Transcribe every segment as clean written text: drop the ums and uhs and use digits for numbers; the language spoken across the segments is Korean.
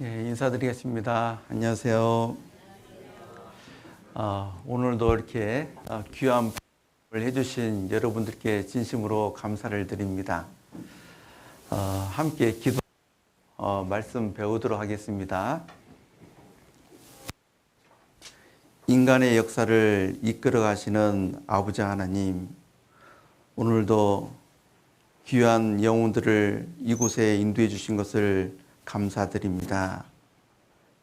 예, 인사드리겠습니다. 안녕하세요. 오늘도 이렇게 귀한 방송을 해주신 여러분들께 진심으로 감사를 드립니다. 함께 기도 말씀 배우도록 하겠습니다. 인간의 역사를 이끌어 가시는 아버지 하나님, 오늘도 귀한 영혼들을 이곳에 인도해 주신 것을 감사드립니다.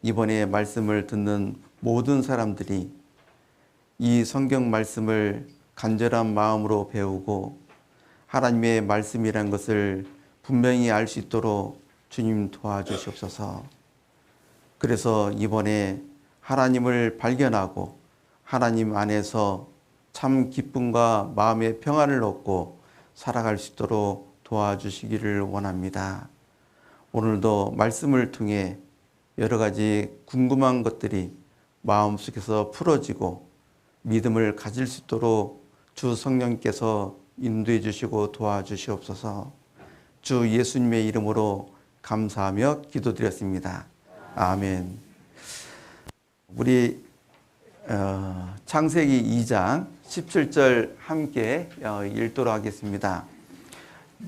이번에 말씀을 듣는 모든 사람들이 이 성경 말씀을 간절한 마음으로 배우고 하나님의 말씀이란 것을 분명히 알 수 있도록 주님 도와주시옵소서. 그래서 이번에 하나님을 발견하고 하나님 안에서 참 기쁨과 마음의 평안을 얻고 살아갈 수 있도록 도와주시기를 원합니다. 오늘도 말씀을 통해 여러 가지 궁금한 것들이 마음속에서 풀어지고 믿음을 가질 수 있도록 주 성령께서 인도해 주시고 도와주시옵소서. 주 예수님의 이름으로 감사하며 기도드렸습니다. 아멘. 우리 창세기 2장 17절 함께 읽도록 하겠습니다.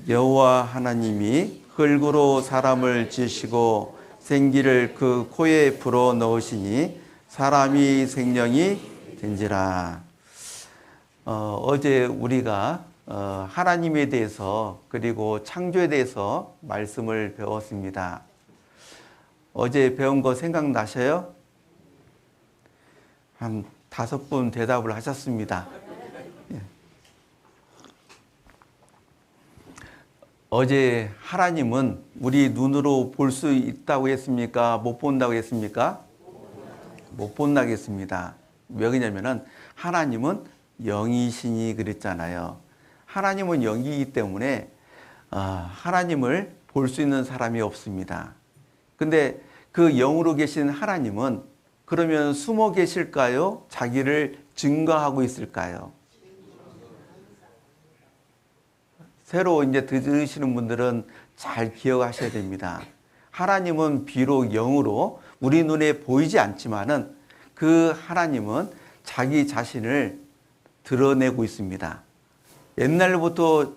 여호와 하나님이 흙으로 사람을 지으시고 생기를 그 코에 불어 넣으시니 사람이 생명이 된지라. 어제 우리가 하나님에 대해서 그리고 창조에 대해서 말씀을 배웠습니다. 어제 배운 거 생각나셔요? 한 5분 대답을 하셨습니다. 어제 하나님은 우리 눈으로 볼 수 있다고 했습니까? 못 본다고 했습니까? 못 본다고 했습니다. 왜 그러냐면은 하나님은 영이시니 그랬잖아요. 하나님은 영이기 때문에 하나님을 볼 수 있는 사람이 없습니다. 근데 그 영으로 계신 하나님은 그러면 숨어 계실까요? 자기를 증거하고 있을까요? 새로 이제 들으시는 분들은 잘 기억하셔야 됩니다. 하나님은 비록 영으로 우리 눈에 보이지 않지만은 그 하나님은 자기 자신을 드러내고 있습니다. 옛날부터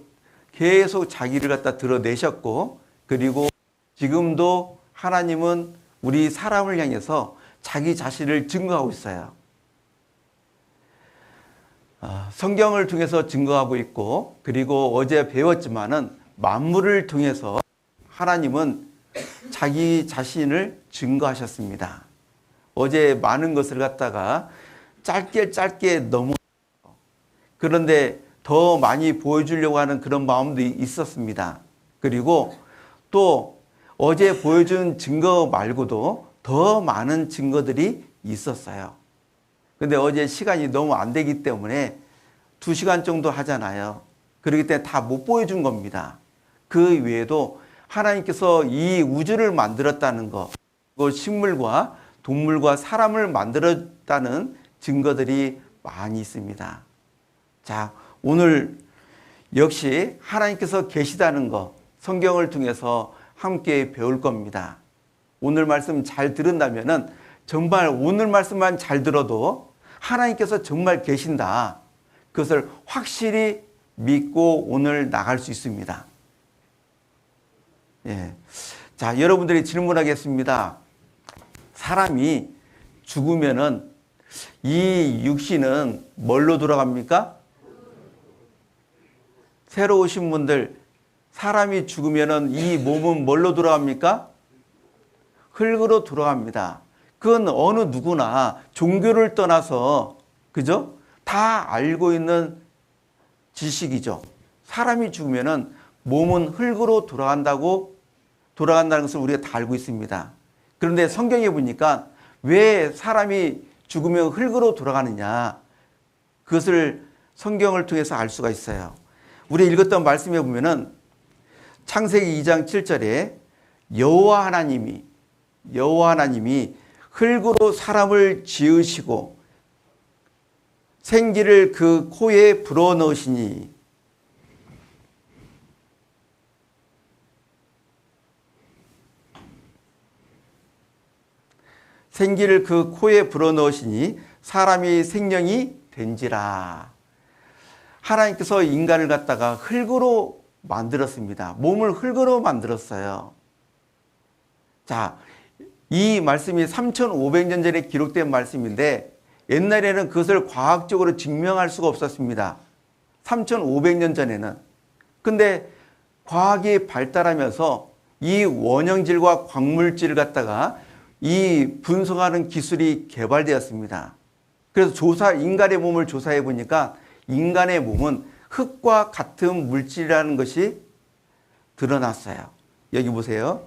계속 자기를 갖다 드러내셨고, 그리고 지금도 하나님은 우리 사람을 향해서 자기 자신을 증거하고 있어요. 성경을 통해서 증거하고 있고, 그리고 어제 배웠지만은 만물을 통해서 하나님은 자기 자신을 증거하셨습니다. 어제 많은 것을 갖다가 짧게 넘어, 그런데 더 많이 보여주려고 하는 그런 마음도 있었습니다. 그리고 또 어제 보여준 증거 말고도 더 많은 증거들이 있었어요. 근데 어제 시간이 너무 안 되기 때문에 2시간 정도 하잖아요. 그렇기 때문에 다 못 보여준 겁니다. 그 외에도 하나님께서 이 우주를 만들었다는 것, 그리고 식물과 동물과 사람을 만들었다는 증거들이 많이 있습니다. 자, 오늘 역시 하나님께서 계시다는 것, 성경을 통해서 함께 배울 겁니다. 오늘 말씀 잘 들은다면은 정말 오늘 말씀만 잘 들어도 하나님께서 정말 계신다. 그것을 확실히 믿고 오늘 나갈 수 있습니다. 예. 자, 여러분들이 질문하겠습니다. 사람이 죽으면은 이 육신은 뭘로 돌아갑니까? 새로 오신 분들, 사람이 죽으면은 이 몸은 뭘로 돌아갑니까? 흙으로 돌아갑니다. 그건 어느 누구나 종교를 떠나서, 그죠? 다 알고 있는 지식이죠. 사람이 죽으면은 몸은 흙으로 돌아간다는 것을 우리가 다 알고 있습니다. 그런데 성경에 보니까 왜 사람이 죽으면 흙으로 돌아가느냐, 그것을 성경을 통해서 알 수가 있어요. 우리 읽었던 말씀에 보면은 창세기 2장 7절에 여호와 하나님이 흙으로 사람을 지으시고 생기를 그 코에 불어넣으시니. 생기를 그 코에 불어넣으시니 사람이 생명이 된지라. 하나님께서 인간을 갖다가 흙으로 만들었습니다. 몸을 흙으로 만들었어요. 자, 이 말씀이 3,500년 전에 기록된 말씀인데 옛날에는 그것을 과학적으로 증명할 수가 없었습니다. 3,500년 전에는. 근데 과학이 발달하면서 이 원형질과 광물질을 갖다가 이 분석하는 기술이 개발되었습니다. 그래서 인간의 몸을 조사해 보니까 인간의 몸은 흙과 같은 물질이라는 것이 드러났어요. 여기 보세요.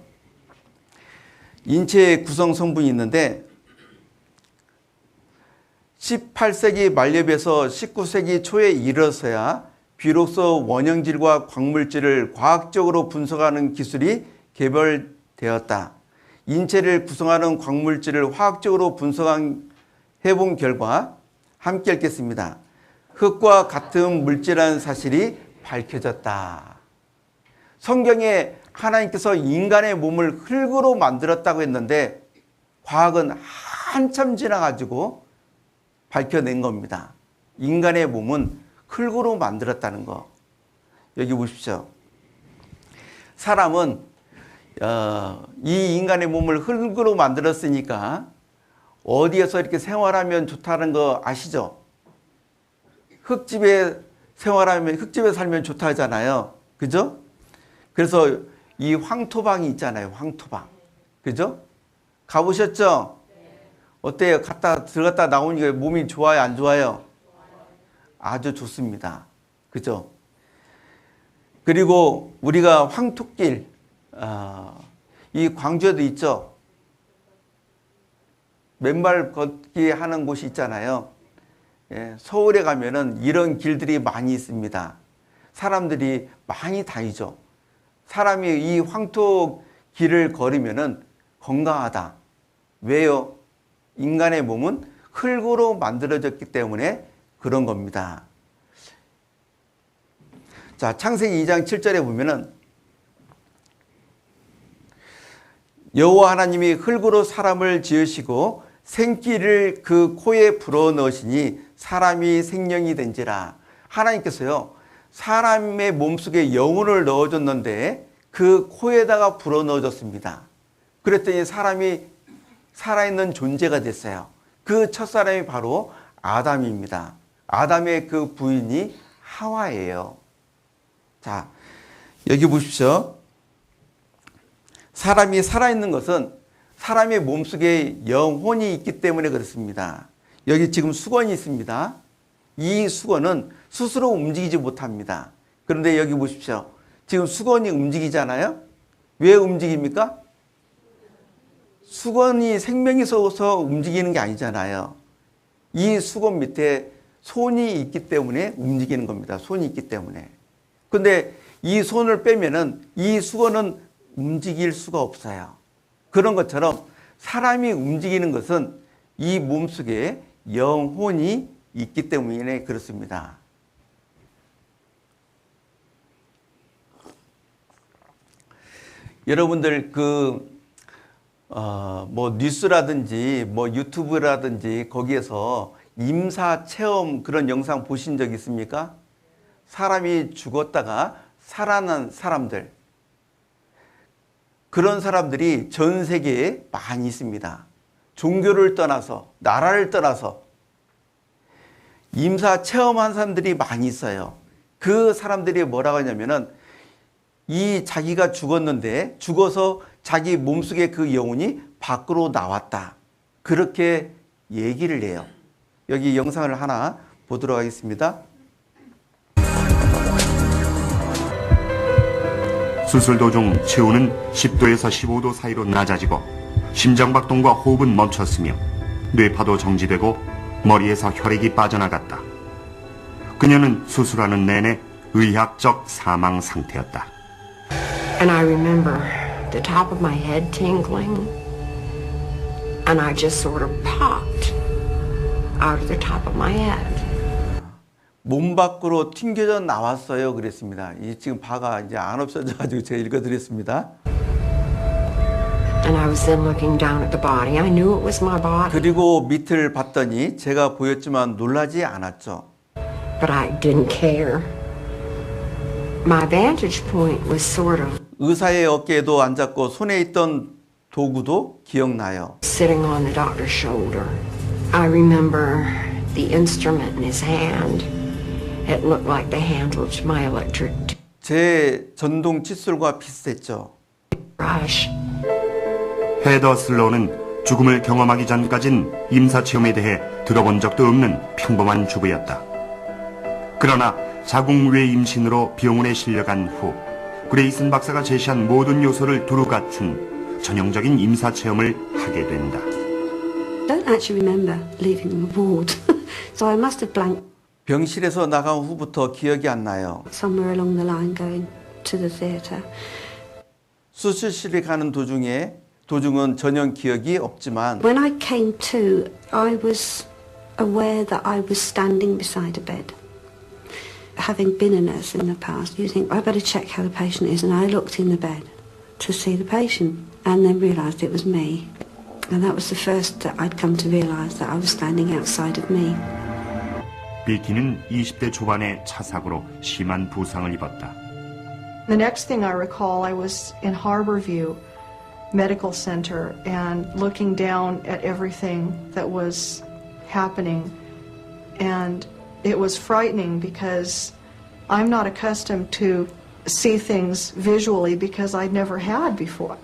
인체의 구성 성분이 있는데 18세기 말엽에서 19세기 초에 이르러서야 비로소 원형질과 광물질을 과학적으로 분석하는 기술이 개발되었다. 인체를 구성하는 광물질을 화학적으로 분석해본 결과 함께 읽겠습니다. 흙과 같은 물질이라는 사실이 밝혀졌다. 성경에 하나님께서 인간의 몸을 흙으로 만들었다고 했는데 과학은 한참 지나가지고 밝혀낸 겁니다. 인간의 몸은 흙으로 만들었다는 거. 여기 보십시오. 사람은 이 인간의 몸을 흙으로 만들었으니까 어디에서 이렇게 생활하면 좋다는 거 아시죠? 흙집에 살면 좋다 하잖아요. 그죠? 그래서 이 황토방이 있잖아요. 황토방. 그죠? 가보셨죠? 어때요? 들어갔다 나오니까 몸이 좋아요? 안 좋아요? 아주 좋습니다. 그죠? 그리고 우리가 황토길, 이 광주에도 있죠? 맨발 걷기 하는 곳이 있잖아요. 예, 서울에 가면은 이런 길들이 많이 있습니다. 사람들이 많이 다니죠. 사람이 이 황토 길을 걸으면은 건강하다. 왜요? 인간의 몸은 흙으로 만들어졌기 때문에 그런 겁니다. 자, 창세기 2장 7절에 보면은 여호와 하나님이 흙으로 사람을 지으시고 생기를 그 코에 불어넣으시니 사람이 생명이 된지라. 하나님께서요, 사람의 몸속에 영혼을 넣어줬는데 그 코에다가 불어넣어줬습니다. 그랬더니 사람이 살아있는 존재가 됐어요. 그 첫사람이 바로 아담입니다. 아담의 그 부인이 하와예요. 자, 여기 보십시오. 사람이 살아있는 것은 사람의 몸속에 영혼이 있기 때문에 그렇습니다. 여기 지금 수건이 있습니다. 이 수건은 스스로 움직이지 못합니다. 그런데 여기 보십시오. 지금 수건이 움직이잖아요. 왜 움직입니까? 수건이 생명이 있어서 움직이는 게 아니잖아요. 이 수건 밑에 손이 있기 때문에 움직이는 겁니다. 손이 있기 때문에. 근데 이 손을 빼면은 이 수건은 움직일 수가 없어요. 그런 것처럼 사람이 움직이는 것은 이 몸속에 영혼이 있기 때문에 그렇습니다. 여러분들 뭐 뉴스라든지 뭐 유튜브라든지 거기에서 임사 체험 그런 영상 보신 적 있습니까? 사람이 죽었다가 살아난 사람들. 그런 사람들이 전 세계에 많이 있습니다. 종교를 떠나서, 나라를 떠나서 임사 체험한 사람들이 많이 있어요. 그 사람들이 뭐라고 하냐면은 자기가 죽었는데 죽어서 자기 몸속에 그 영혼이 밖으로 나왔다. 그렇게 얘기를 해요. 여기 영상을 하나 보도록 하겠습니다. 수술 도중 체온은 10도에서 15도 사이로 낮아지고 심장박동과 호흡은 멈췄으며 뇌파도 정지되고 머리에서 혈액이 빠져나갔다. 그녀는 수술하는 내내 의학적 사망 상태였다. And I remember the top of my head tingling, and I just sort of popped out of the top of my head. 몸 밖으로 튕겨져 나왔어요. 그랬습니다. 지금 바가 이제 안 없어져가지고 제가 읽어드렸습니다. And I was then looking down at the body. I knew it was my body, 그리고 밑을 봤더니 제가 보였지만 놀라지 않았죠. but I didn't care. My vantage point was sort of 의사의 어깨에도 앉았고 손에 있던 도구도 기억나요. sitting on the doctor's shoulder. I remember the instrument in his hand. It looked like the handle to my electric 제 전동 칫솔과 비슷했죠. brush. 헤더 슬로우는 죽음을 경험하기 전까진 임사체험에 대해 들어본 적도 없는 평범한 주부였다. 그러나 자궁외 임신으로 병원에 실려간 후 그레이슨 박사가 제시한 모든 요소를 두루 갖춘 전형적인 임사체험을 하게 된다. Don't actually remember leaving the ward, so I must have blanked 병실에서 나간 후부터 기억이 안 나요. somewhere along the line going to the theatre. 수술실에 가는 도중은 전혀 기억이 없지만 When I came to, I was aware that I was standing beside a bed. Having been a nurse in the past, you think, I better check how the patient is, and I looked in the bed to see the patient and then realised it was me. And that was the first that I'd come to realise that I was standing outside of me. 비키는 20대 초반의 차 사고로 심한 부상을 입었다. The next thing I recall, I was in Harborview Medical Center and looking down at everything that was happening. And it was frightening because I'm not accustomed to see things visually because I'd never had before.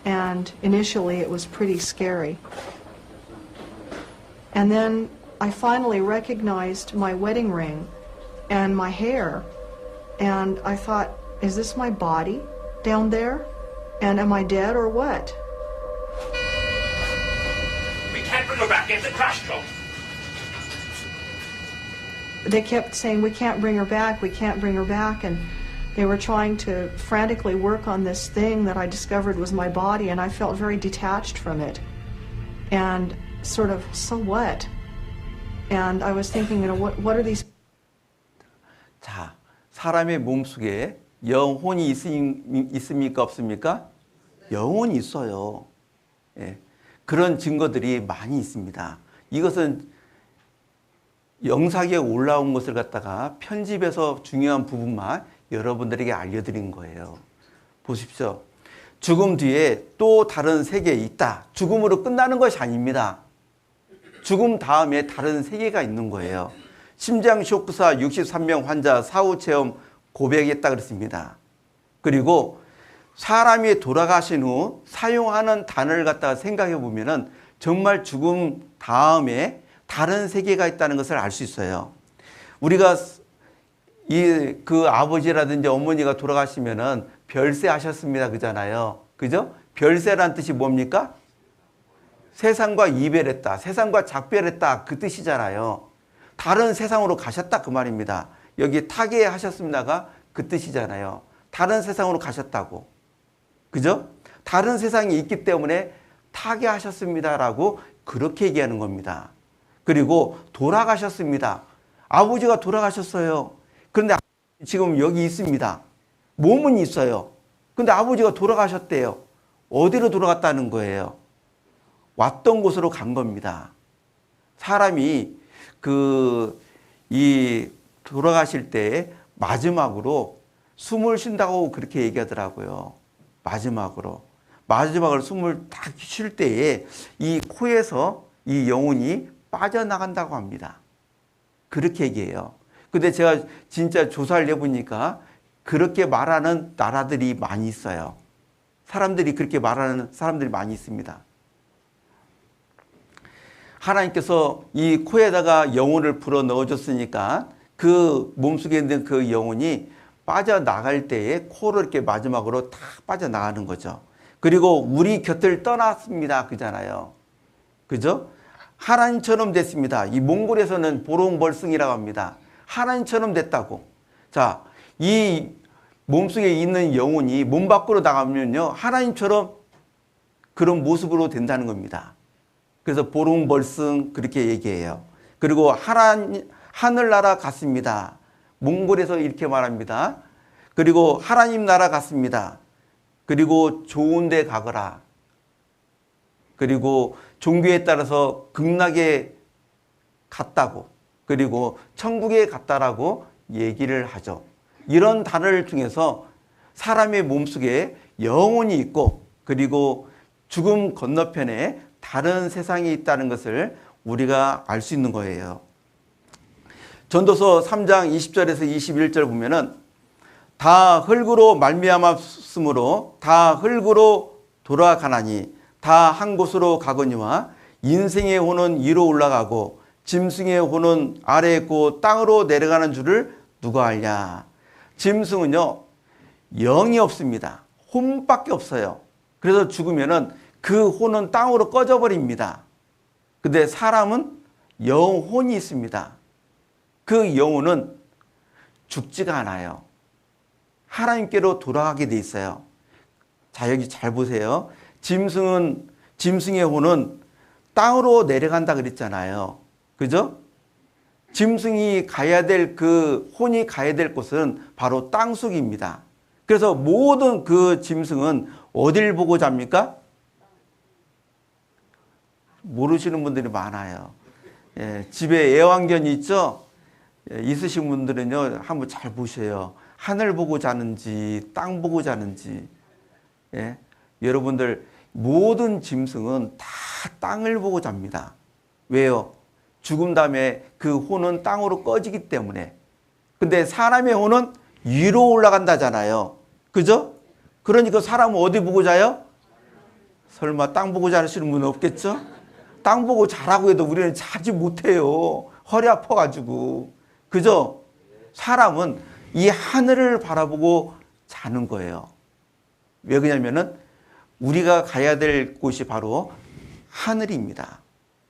And initially it was pretty scary. And then I finally recognized my wedding ring and my hair. And I thought, is this my body down there? And am I dead or what? We can't bring her back. Get the crash code. They kept saying, we can't bring her back, we can't bring her back. And they were trying to frantically work on this thing that I discovered was my body, and I felt very detached from it. And sort of, so what? And I was thinking, what are these? 자, 사람의 몸속에 영혼이 있습니까? 없습니까? 영혼이 있어요. 예. 그런 증거들이 많이 있습니다. 이것은 영상에 올라온 것을 갖다가 편집해서 중요한 부분만 여러분들에게 알려드린 거예요. 보십시오. 죽음 뒤에 또 다른 세계에 있다. 죽음으로 끝나는 것이 아닙니다. 죽음 다음에 다른 세계가 있는 거예요. 심장 쇼크사 63명 환자 사후 체험 고백했다 그랬습니다. 그리고 사람이 돌아가신 후 사용하는 단어를 갖다가 생각해 보면은 정말 죽음 다음에 다른 세계가 있다는 것을 알 수 있어요. 우리가 그 아버지라든지 어머니가 돌아가시면은 별세 하셨습니다 그잖아요. 그죠? 별세란 뜻이 뭡니까? 세상과 이별했다. 세상과 작별했다. 그 뜻이잖아요. 다른 세상으로 가셨다 그 말입니다. 여기 타계하셨습니다가 그 뜻이잖아요. 다른 세상으로 가셨다고. 그죠? 다른 세상이 있기 때문에 타계하셨습니다라고 그렇게 얘기하는 겁니다. 그리고 돌아가셨습니다. 아버지가 돌아가셨어요. 그런데 지금 여기 있습니다. 몸은 있어요. 근데 아버지가 돌아가셨대요. 어디로 돌아갔다는 거예요? 왔던 곳으로 간 겁니다. 사람이 돌아가실 때 마지막으로 숨을 쉰다고 그렇게 얘기하더라고요. 마지막으로 숨을 딱 쉴 때에 이 코에서 이 영혼이 빠져나간다고 합니다. 그렇게 얘기해요. 근데 제가 진짜 조사를 해보니까 그렇게 말하는 나라들이 많이 있어요. 사람들이 그렇게 말하는 사람들이 많이 있습니다. 하나님께서 이 코에다가 영혼을 불어 넣어줬으니까 그 몸속에 있는 그 영혼이 빠져나갈 때에 코로 이렇게 마지막으로 탁 빠져나가는 거죠. 그리고 우리 곁을 떠났습니다. 그잖아요. 그죠? 하나님처럼 됐습니다. 이 몽골에서는 보롱벌승이라고 합니다. 하나님처럼 됐다고. 자, 이 몸속에 있는 영혼이 몸 밖으로 나가면요. 하나님처럼 그런 모습으로 된다는 겁니다. 그래서 보롱벌승 그렇게 얘기해요. 그리고 하늘나라 갔습니다. 몽골에서 이렇게 말합니다. 그리고 하나님 나라 갔습니다. 그리고 좋은 데 가거라. 그리고 종교에 따라서 극락에 갔다고, 그리고 천국에 갔다라고 얘기를 하죠. 이런 단어를 통해서 사람의 몸속에 영혼이 있고, 그리고 죽음 건너편에 다른 세상이 있다는 것을 우리가 알 수 있는 거예요. 전도서 3장 20절에서 21절 보면은 다 흙으로 말미암았으므로 다 흙으로 돌아가나니 다 한 곳으로 가거니와 인생의 혼은 위로 올라가고 짐승의 혼은 아래에 있고 땅으로 내려가는 줄을 누가 알냐. 짐승은요, 영이 없습니다. 혼밖에 없어요. 그래서 죽으면은 그 혼은 땅으로 꺼져버립니다. 근데 사람은 영혼이 있습니다. 그 영혼은 죽지가 않아요. 하나님께로 돌아가게 돼 있어요. 자, 여기 잘 보세요. 짐승의 혼은 땅으로 내려간다 그랬잖아요. 그죠? 짐승이 가야 될 그 혼이 가야 될 곳은 바로 땅속입니다. 그래서 모든 그 짐승은 어딜 보고 잡니까? 모르시는 분들이 많아요. 예, 집에 애완견이 있죠? 예, 있으신 분들은요, 한번 잘 보세요. 하늘 보고 자는지, 땅 보고 자는지. 예, 여러분들, 모든 짐승은 다 땅을 보고 잡니다. 왜요? 죽음 다음에 그 혼은 땅으로 꺼지기 때문에. 근데 사람의 혼은 위로 올라간다잖아요. 그죠? 그러니까 사람은 어디 보고 자요? 설마 땅 보고 자시는 분은 없겠죠? 땅 보고 자라고 해도 우리는 자지 못해요. 허리 아파가지고. 그죠? 사람은 이 하늘을 바라보고 자는 거예요. 왜 그러냐면은 우리가 가야 될 곳이 바로 하늘입니다.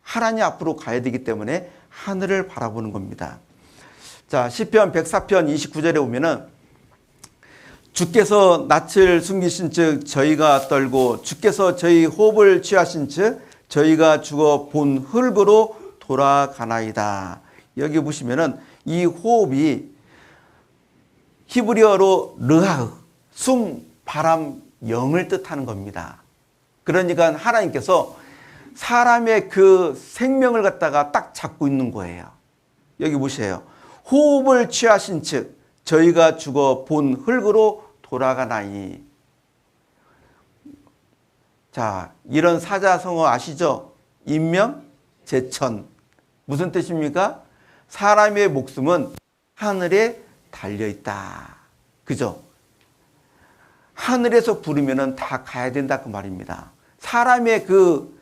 하나님 앞으로 가야 되기 때문에 하늘을 바라보는 겁니다. 자, 시편 104편 29절에 보면은 주께서 낯을 숨기신 즉 저희가 떨고 주께서 저희 호흡을 취하신 즉 저희가 죽어 본 흙으로 돌아가나이다. 여기 보시면은 이 호흡이 히브리어로 르하흐, 숨, 바람, 영을 뜻하는 겁니다. 그러니까 하나님께서 사람의 그 생명을 갖다가 딱 잡고 있는 거예요. 여기 보세요. 호흡을 취하신 즉 저희가 죽어 본 흙으로 돌아가나이. 자, 이런 사자성어 아시죠? 인명, 제천. 무슨 뜻입니까? 사람의 목숨은 하늘에 달려있다. 그죠? 하늘에서 부르면은 다 가야 된다 그 말입니다. 사람의 그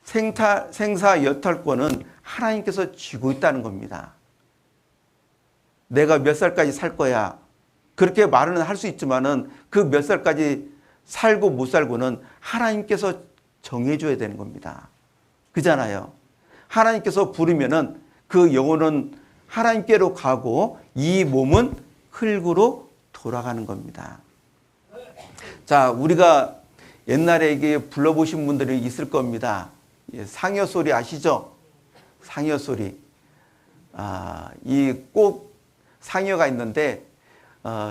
생사 여탈권은 하나님께서 쥐고 있다는 겁니다. 내가 몇 살까지 살 거야. 그렇게 말은 할 수 있지만은 그 몇 살까지 살고 못 살고는 하나님께서 정해줘야 되는 겁니다. 그잖아요. 하나님께서 부르면은 그 영혼은 하나님께로 가고 이 몸은 흙으로 돌아가는 겁니다. 자, 우리가 옛날에 이게 불러보신 분들이 있을 겁니다. 상여 소리 아시죠? 상여 소리. 이 꼭 상여가 있는데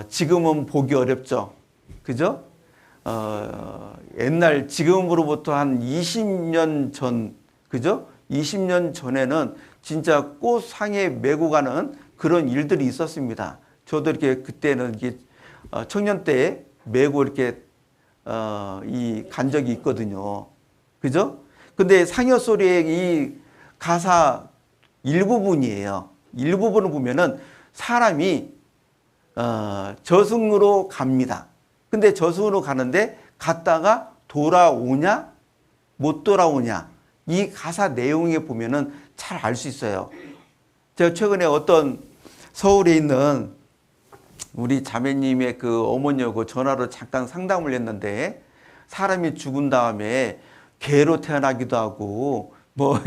지금은 보기 어렵죠. 그죠? 옛날 지금으로부터 한 20년 전, 그죠? 20년 전에는 진짜 꽃상에 메고 가는 그런 일들이 있었습니다. 저도 이렇게 그때는 이게 청년 때 메고 이렇게 간 적이 있거든요. 그죠? 근데 상여 소리의 이 가사 일부분이에요. 일부분을 보면은 사람이 저승으로 갑니다. 근데 저승으로 가는데 갔다가 돌아오냐 못 돌아오냐 이 가사 내용에 보면은 잘 알 수 있어요. 제가 최근에 어떤 서울에 있는 우리 자매님의 그 어머니하고 전화로 잠깐 상담을 했는데 사람이 죽은 다음에 개로 태어나기도 하고 뭐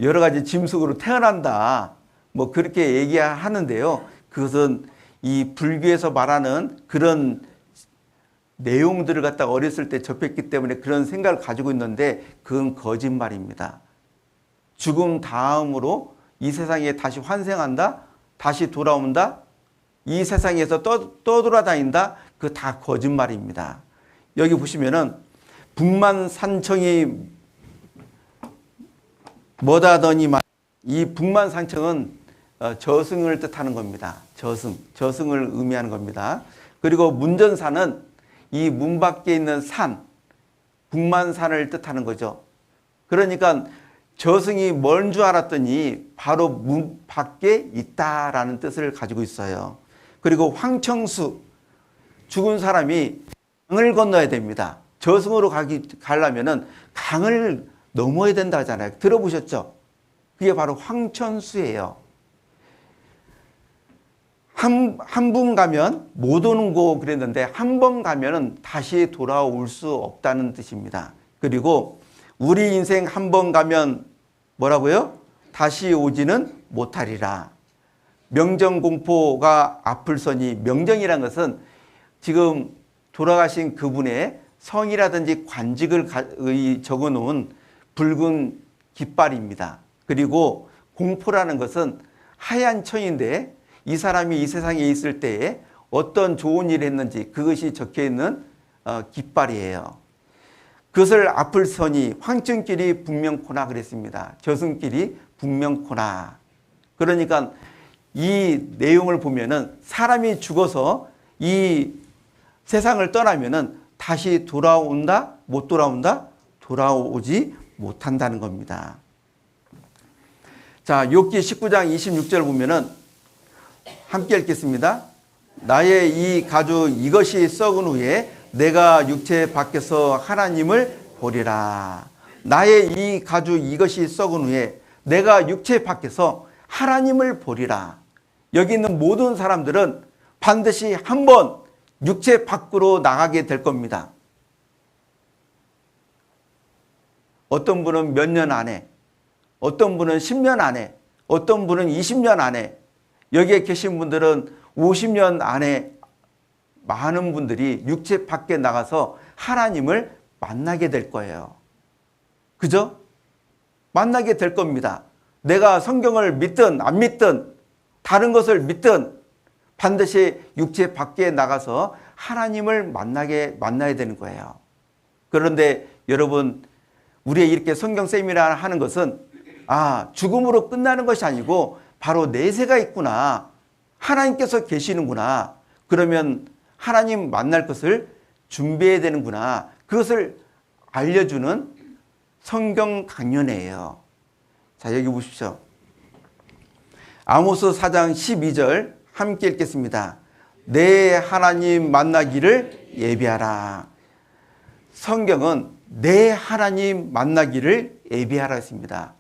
여러 가지 짐승으로 태어난다 뭐 그렇게 얘기하는데요. 그것은 이 불교에서 말하는 그런 내용들을 갖다가 어렸을 때 접했기 때문에 그런 생각을 가지고 있는데 그건 거짓말입니다. 죽음 다음으로 이 세상에 다시 환생한다? 다시 돌아온다? 이 세상에서 떠돌아다닌다? 그거 다 거짓말입니다. 여기 보시면은 북만산청이 뭐다더니만, 이 북만상청은 저승을 뜻하는 겁니다. 저승을 의미하는 겁니다. 그리고 문전산은 이 문 밖에 있는 산, 북만산을 뜻하는 거죠. 그러니까 저승이 먼 줄 알았더니 바로 문 밖에 있다라는 뜻을 가지고 있어요. 그리고 황청수, 죽은 사람이 강을 건너야 됩니다. 저승으로 가려면은 강을 넘어야 된다 하잖아요. 들어보셨죠? 그게 바로 황천수예요. 한 분 가면 못 오는 거 그랬는데 한 번 가면은 다시 돌아올 수 없다는 뜻입니다. 그리고 우리 인생 한 번 가면 뭐라고요? 다시 오지는 못하리라. 명정공포가 앞을서니, 명정이라는 것은 지금 돌아가신 그분의 성이라든지 관직을 적어놓은 붉은 깃발입니다. 그리고 공포라는 것은 하얀 천인데 이 사람이 이 세상에 있을 때에 어떤 좋은 일을 했는지 그것이 적혀있는 깃발이에요. 그것을 앞을 서니 황천길이 분명코나 그랬습니다. 저승길이 분명코나. 그러니까 이 내용을 보면은 사람이 죽어서 이 세상을 떠나면은 다시 돌아온다? 못 돌아온다? 돌아오지 못한다는 겁니다. 자, 욥기 19장 26절 보면은 함께 읽겠습니다. 나의 이 가죽 이것이 썩은 후에 내가 육체 밖에서 하나님을 보리라. 나의 이 가죽 이것이 썩은 후에 내가 육체 밖에서 하나님을 보리라. 여기 있는 모든 사람들은 반드시 한번 육체 밖으로 나가게 될 겁니다. 어떤 분은 몇 년 안에, 어떤 분은 10년 안에, 어떤 분은 20년 안에, 여기에 계신 분들은 50년 안에 많은 분들이 육체 밖에 나가서 하나님을 만나게 될 거예요. 그죠? 만나게 될 겁니다. 내가 성경을 믿든 안 믿든 다른 것을 믿든 반드시 육체 밖에 나가서 하나님을 만나야 되는 거예요. 그런데 여러분, 우리의 이렇게 성경 세미나를 하는 것은 죽음으로 끝나는 것이 아니고 바로 내세가 있구나. 하나님께서 계시는구나. 그러면 하나님 만날 것을 준비해야 되는구나. 그것을 알려주는 성경 강연회예요. 자, 여기 보십시오. 아모스 4장 12절 함께 읽겠습니다. 내 하나님 만나기를 예비하라. 성경은 내 하나님 만나기를 예비하라 했습니다.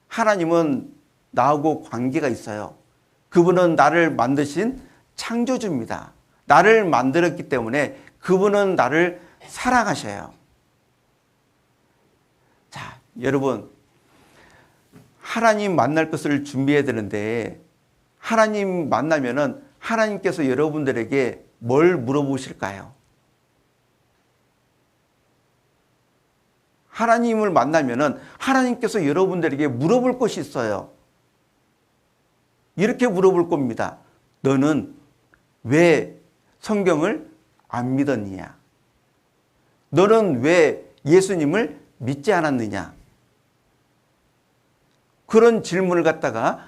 하나님은 나하고 관계가 있어요. 그분은 나를 만드신 창조주입니다. 나를 만들었기 때문에 그분은 나를 사랑하셔요. 자, 여러분, 하나님 만날 것을 준비해야 되는데 하나님 만나면은 하나님께서 여러분들에게 뭘 물어보실까요? 하나님을 만나면은 하나님께서 여러분들에게 물어볼 것이 있어요. 이렇게 물어볼 겁니다. 너는 왜 성경을 안 믿었느냐? 너는 왜 예수님을 믿지 않았느냐? 그런 질문을 갖다가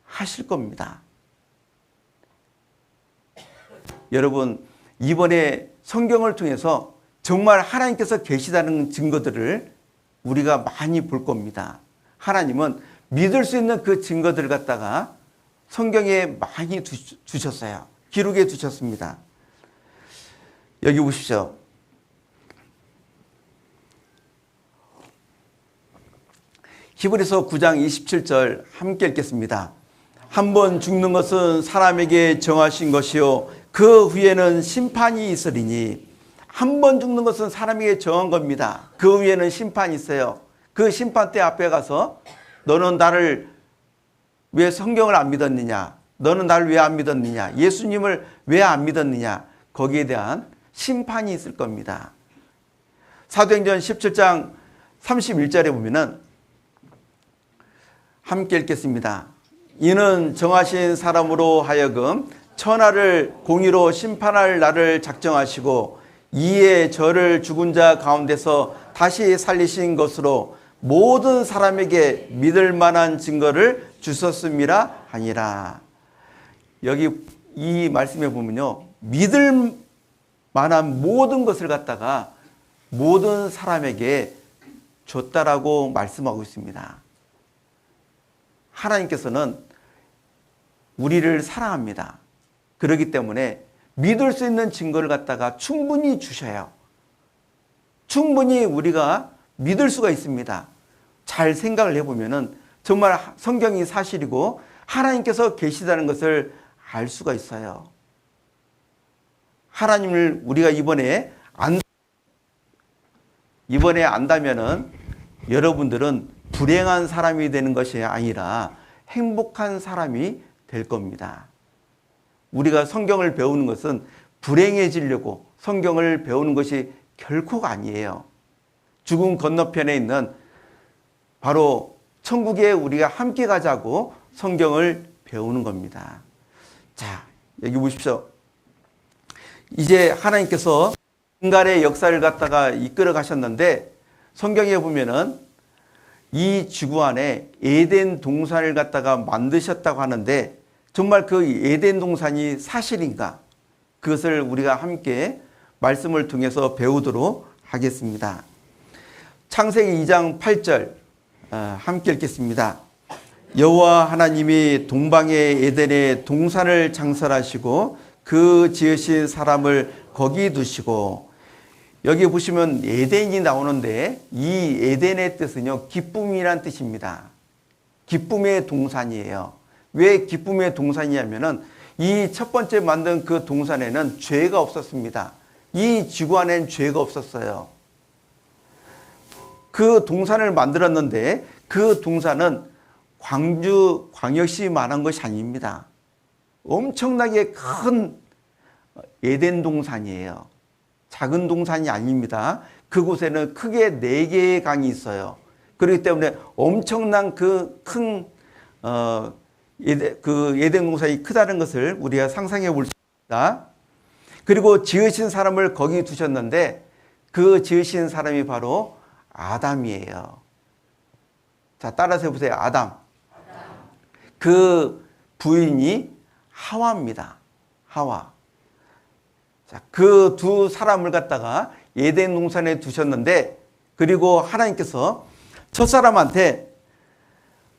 하실 겁니다. 여러분, 이번에 성경을 통해서 정말 하나님께서 계시다는 증거들을 우리가 많이 볼 겁니다. 하나님은 믿을 수 있는 그 증거들을 갖다가 성경에 많이 두셨어요. 기록해 두셨습니다. 여기 보십시오. 히브리서 9장 27절 함께 읽겠습니다. 한 번 죽는 것은 사람에게 정하신 것이요 그 후에는 심판이 있으리니. 한 번 죽는 것은 사람에게 정한 겁니다. 그 후에는 심판이 있어요. 그 심판대 앞에 가서 너는 나를 왜 성경을 안 믿었느냐? 너는 나를 왜 안 믿었느냐? 예수님을 왜 안 믿었느냐? 거기에 대한 심판이 있을 겁니다. 사도행전 17장 31절에 보면은 함께 읽겠습니다. 이는 정하신 사람으로 하여금 천하를 공의로 심판할 날을 작정하시고 이에 저를 죽은 자 가운데서 다시 살리신 것으로 모든 사람에게 믿을 만한 증거를 주셨음이라 하니라. 여기 이 말씀에 보면요, 믿을 만한 모든 것을 갖다가 모든 사람에게 줬다라고 말씀하고 있습니다. 하나님께서는 우리를 사랑합니다. 그렇기 때문에 믿을 수 있는 증거를 갖다가 충분히 주셔요. 충분히 우리가 믿을 수가 있습니다. 잘 생각을 해보면은 정말 성경이 사실이고 하나님께서 계시다는 것을 알 수가 있어요. 하나님을 우리가 이번에 안다면은 여러분들은 불행한 사람이 되는 것이 아니라 행복한 사람이 될 겁니다. 우리가 성경을 배우는 것은 불행해지려고 성경을 배우는 것이 결코가 아니에요. 죽음 건너편에 있는 바로 천국에 우리가 함께 가자고 성경을 배우는 겁니다. 자, 여기 보십시오. 이제 하나님께서 인간의 역사를 갖다가 이끌어 가셨는데 성경에 보면은 이 지구 안에 에덴 동산을 갖다가 만드셨다고 하는데 정말 그 에덴 동산이 사실인가? 그것을 우리가 함께 말씀을 통해서 배우도록 하겠습니다. 창세기 2장 8절 함께 읽겠습니다. 여호와 하나님이 동방의 에덴에 동산을 창설하시고 그 지으신 사람을 거기 두시고, 여기 보시면 에덴이 나오는데 이 에덴의 뜻은요, 기쁨이란 뜻입니다. 기쁨의 동산이에요. 왜 기쁨의 동산이냐면은 이 첫 번째 만든 그 동산에는 죄가 없었습니다. 이 지구 안에는 죄가 없었어요. 그 동산을 만들었는데 그 동산은 광역시만한 것이 아닙니다. 엄청나게 큰 에덴 동산이에요. 작은 동산이 아닙니다. 그곳에는 크게 4개의 강이 있어요. 그렇기 때문에 엄청난 그 큰 에덴 동산이 크다는 것을 우리가 상상해 볼 수 있습니다. 그리고 지으신 사람을 거기 두셨는데 그 지으신 사람이 바로 아담이에요. 자, 따라서 해보세요. 아담. 그 부인이 하와입니다. 하와. 자, 그 두 사람을 갖다가 에덴 동산에 두셨는데, 그리고 하나님께서 첫사람한테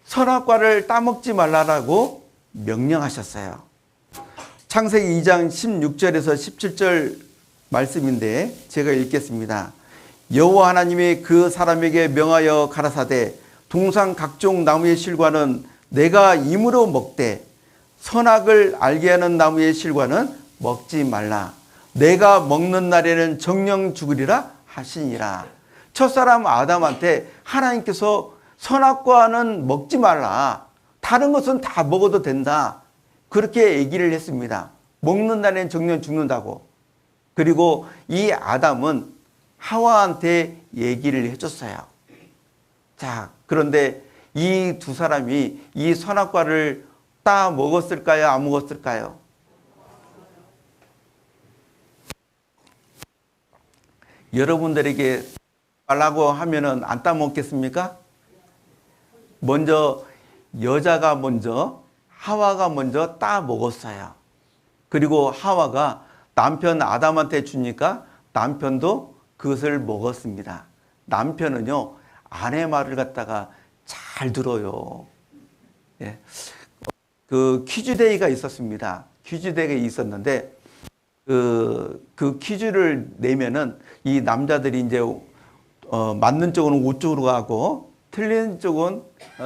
선악과를 따먹지 말라고 명령하셨어요. 창세기 2장 16절에서 17절 말씀인데 제가 읽겠습니다. 여호와 하나님이 그 사람에게 명하여 가라사대 동산 각종 나무의 실과는 내가 임으로 먹되 선악을 알게 하는 나무의 실과는 먹지 말라. 내가 먹는 날에는 정령 죽으리라 하시니라. 첫사람 아담한테 하나님께서 선악과는 먹지 말라. 다른 것은 다 먹어도 된다. 그렇게 얘기를 했습니다. 먹는 날에는 정령 죽는다고. 그리고 이 아담은 하와한테 얘기를 해줬어요. 자, 그런데 이 두 사람이 이 선악과를 따 먹었을까요? 안 먹었을까요? 여러분들에게 말라고 하면은 안 따먹겠습니까? 먼저 여자가 먼저 하와가 먼저 따 먹었어요. 그리고 하와가 남편 아담한테 주니까 남편도 그것을 먹었습니다. 남편은요, 아내 말을 갖다가 잘 들어요. 예. 그 퀴즈데이가 있었습니다. 퀴즈데이가 있었는데 그 퀴즈를 내면은 이 남자들이 이제 맞는 쪽은 O 쪽으로 가고 틀린 쪽은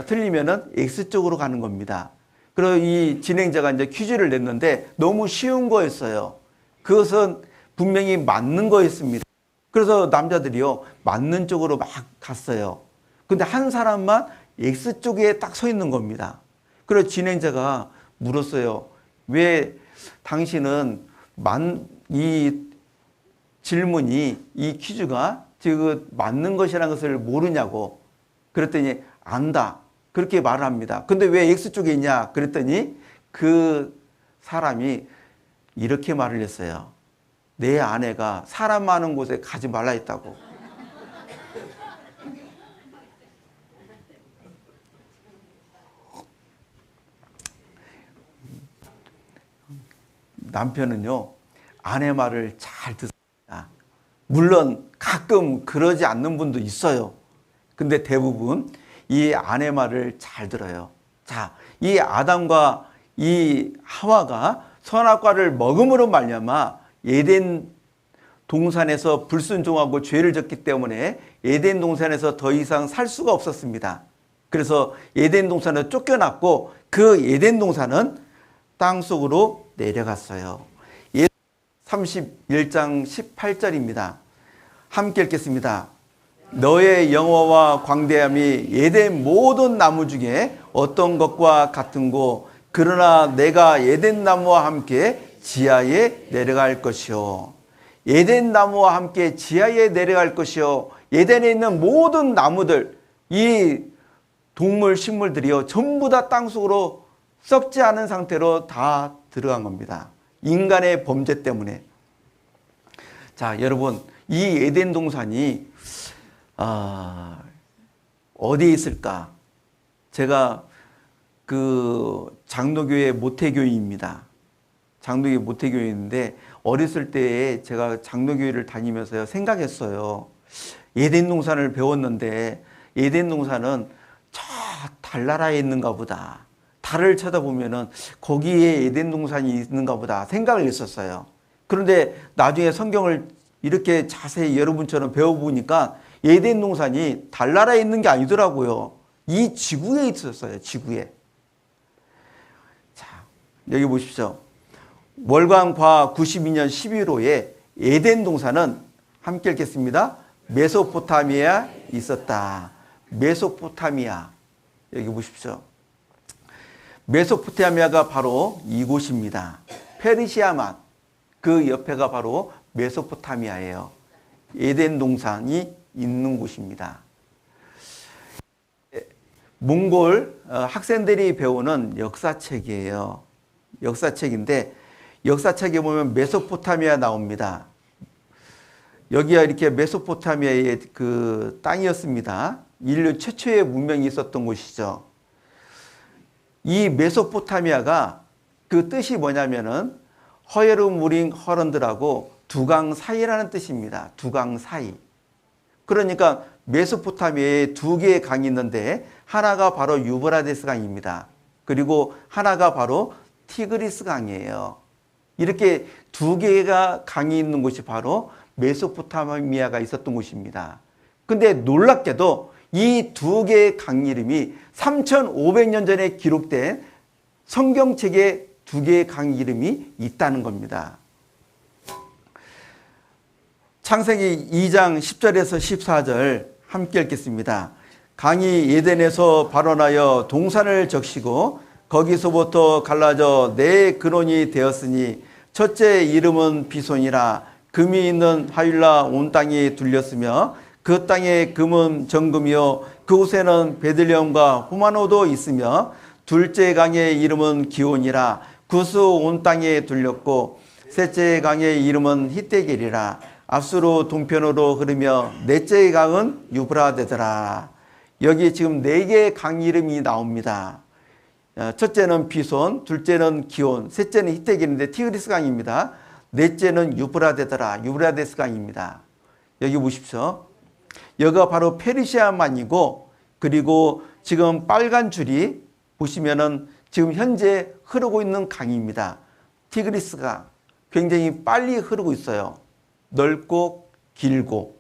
틀리면은 X 쪽으로 가는 겁니다. 그리고 이 진행자가 이제 퀴즈를 냈는데 너무 쉬운 거였어요. 그것은 분명히 맞는 거였습니다. 그래서 남자들이요, 맞는 쪽으로 막 갔어요. 근데 한 사람만 X 쪽에 딱 서 있는 겁니다. 그래서 진행자가 물었어요. 왜 당신은 이 질문이, 이 퀴즈가 지금 맞는 것이라는 것을 모르냐고. 그랬더니 안다. 그렇게 말을 합니다. 근데 왜 X쪽에 있냐? 그랬더니 그 사람이 이렇게 말을 했어요. 내 아내가 사람 많은 곳에 가지 말라 했다고. 남편은요, 아내 말을 잘 듣습니다. 물론 가끔 그러지 않는 분도 있어요. 근데 대부분 이 아내 말을 잘 들어요. 자, 이 아담과 이 하와가 선악과를 먹음으로 말미암아 에덴 동산에서 불순종하고 죄를 졌기 때문에 에덴 동산에서 더 이상 살 수가 없었습니다. 그래서 에덴 동산을 쫓겨났고 그 에덴 동산은 땅속으로 내려갔어요. 31장 18절입니다. 함께 읽겠습니다. 너의 영화와 광대함이 에덴 모든 나무 중에 어떤 것과 같은고 그러나 내가 에덴 나무와 함께 지하에 내려갈 것이요. 에덴 나무와 함께 지하에 내려갈 것이요. 에덴에 있는 모든 나무들, 이 동물, 식물들이요, 전부 다 땅속으로 썩지 않은 상태로 다 들어간 겁니다. 인간의 범죄 때문에. 자, 여러분, 이 에덴 동산이 어디에 있을까? 제가 그 장로교회 모태교인입니다. 장로교회 모태교인인데 어렸을 때에 제가 장로교회를 다니면서 생각했어요. 에덴 동산을 배웠는데 에덴 동산은 저 달나라에 있는가 보다. 달을 쳐다보면은 거기에 에덴 동산이 있는가 보다 생각을 했었어요. 그런데 나중에 성경을 이렇게 자세히 여러분처럼 배워보니까 에덴 동산이 달나라에 있는 게 아니더라고요. 이 지구에 있었어요. 지구에. 자, 여기 보십시오. 월간과 92년 11호에 에덴 동산은 함께 읽겠습니다. 메소포타미아에 있었다. 메소포타미아. 여기 보십시오. 메소포타미아가 바로 이곳입니다. 페르시아만 그 옆에가 바로 메소포타미아예요. 에덴 동산이 있는 곳입니다. 몽골 학생들이 배우는 역사책이에요. 역사책인데 역사책에 보면 메소포타미아 나옵니다. 여기가 이렇게 메소포타미아의 그 땅이었습니다. 인류 최초의 문명이 있었던 곳이죠. 이 메소포타미아가 그 뜻이 뭐냐면은 허예르무링 허런드라고 두강 사이라는 뜻입니다. 두강 사이. 그러니까 메소포타미아에 두 개의 강이 있는데 하나가 바로 유브라데스 강입니다. 그리고 하나가 바로 티그리스 강이에요. 이렇게 두 개가 강이 있는 곳이 바로 메소포타미아가 있었던 곳입니다. 근데 놀랍게도 이 두 개의 강 이름이 3,500년 전에 기록된 성경책에 두 개의 강 이름이 있다는 겁니다. 창세기 2장 10절에서 14절 함께 읽겠습니다. 강이 예덴에서 발원하여 동산을 적시고 거기서부터 갈라져 네 근원이 되었으니 첫째 이름은 비손이라 금이 있는 하윌라 온 땅이 둘렸으며 그 땅의 금은 정금이요 그곳에는 베들레헴과 호마노도 있으며 둘째 강의 이름은 기온이라 구스 온 땅에 둘렸고 셋째 강의 이름은 히데겔이라 앞수로 동편으로 흐르며 넷째 강은 유브라데더라. 여기 지금 네 개의 강 이름이 나옵니다. 첫째는 비손, 둘째는 기온, 셋째는 히데겔인데 티그리스 강입니다. 넷째는 유브라데더라. 유브라데스 강입니다. 여기 보십시오. 여기가 바로 페르시아만이고 그리고 지금 빨간 줄이 보시면은 지금 현재 흐르고 있는 강입니다. 티그리스가 굉장히 빨리 흐르고 있어요. 넓고 길고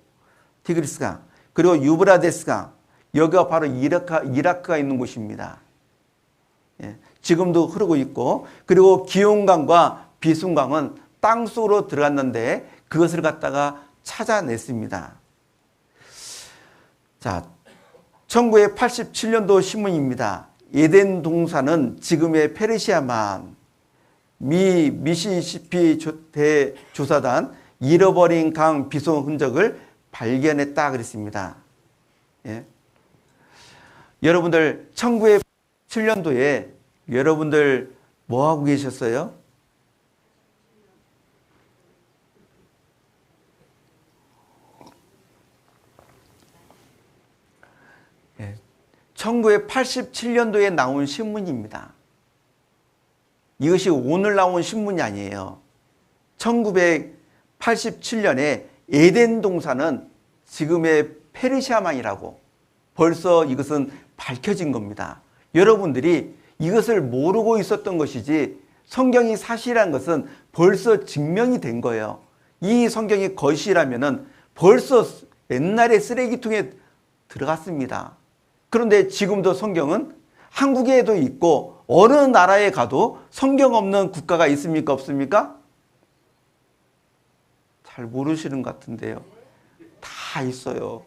티그리스강. 그리고 유브라데스강. 여기가 바로 이라크가 있는 곳입니다. 예, 지금도 흐르고 있고 그리고 기온강과 비순강은 땅속으로 들어갔는데 그것을 갖다가 찾아냈습니다. 자, 1987년도 신문입니다. 에덴 동산은 지금의 페르시아만 미시시피 대조사단 잃어버린 강 비손 흔적을 발견했다 그랬습니다. 예. 여러분들 1987년도에 여러분들 뭐 하고 계셨어요? 예. 1987년도에 나온 신문입니다. 이것이 오늘 나온 신문이 아니에요. 1987년에 에덴 동산은 지금의 페르시아만이라고 벌써 이것은 밝혀진 겁니다. 여러분들이 이것을 모르고 있었던 것이지 성경이 사실이라는 것은 벌써 증명이 된 거예요. 이 성경이 거짓이라면은 벌써 옛날에 쓰레기통에 들어갔습니다. 그런데 지금도 성경은 한국에도 있고 어느 나라에 가도 성경 없는 국가가 있습니까? 없습니까? 잘 모르시는 것 같은데요. 다 있어요.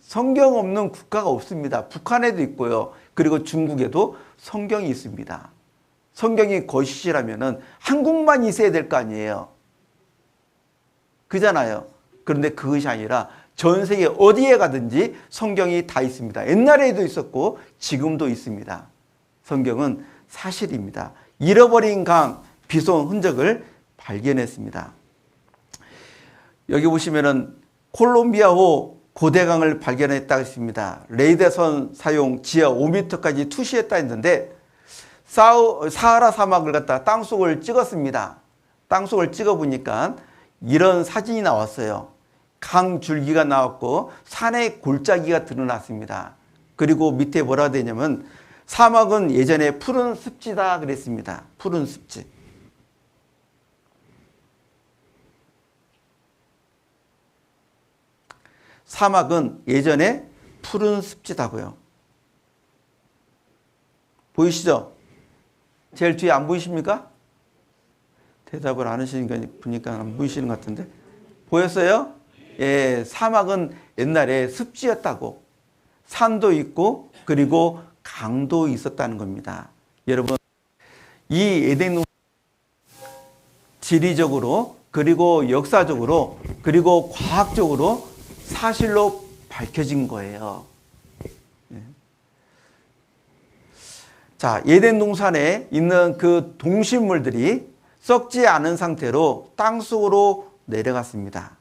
성경 없는 국가가 없습니다. 북한에도 있고요. 그리고 중국에도 성경이 있습니다. 성경이 거짓이라면은 한국만 있어야 될 거 아니에요. 그잖아요. 그런데 그것이 아니라 전 세계 어디에 가든지 성경이 다 있습니다. 옛날에도 있었고 지금도 있습니다. 성경은 사실입니다. 잃어버린 강 비송 흔적을 발견했습니다. 여기 보시면은 콜롬비아호 고대강을 발견했다고 했습니다. 레이더선 사용 지하 5m까지 투시했다 했는데 사하라 사막을 갖다 땅속을 찍었습니다. 땅속을 찍어보니까 이런 사진이 나왔어요. 강 줄기가 나왔고 산의 골짜기가 드러났습니다. 그리고 밑에 뭐라 되냐면 사막은 예전에 푸른 습지다 그랬습니다. 푸른 습지. 사막은 예전에 푸른 습지다고요. 보이시죠? 제일 뒤에 안 보이십니까? 대답을 안 하시는 거 보니까 안 보이시는 것 같은데. 보였어요? 예, 사막은 옛날에 습지였다고. 산도 있고 그리고 강도 있었다는 겁니다. 여러분, 이 에덴 지리적으로 그리고 역사적으로 그리고 과학적으로 사실로 밝혀진 거예요. 자, 에덴 동산에 있는 그 동식물들이 썩지 않은 상태로 땅속으로 내려갔습니다.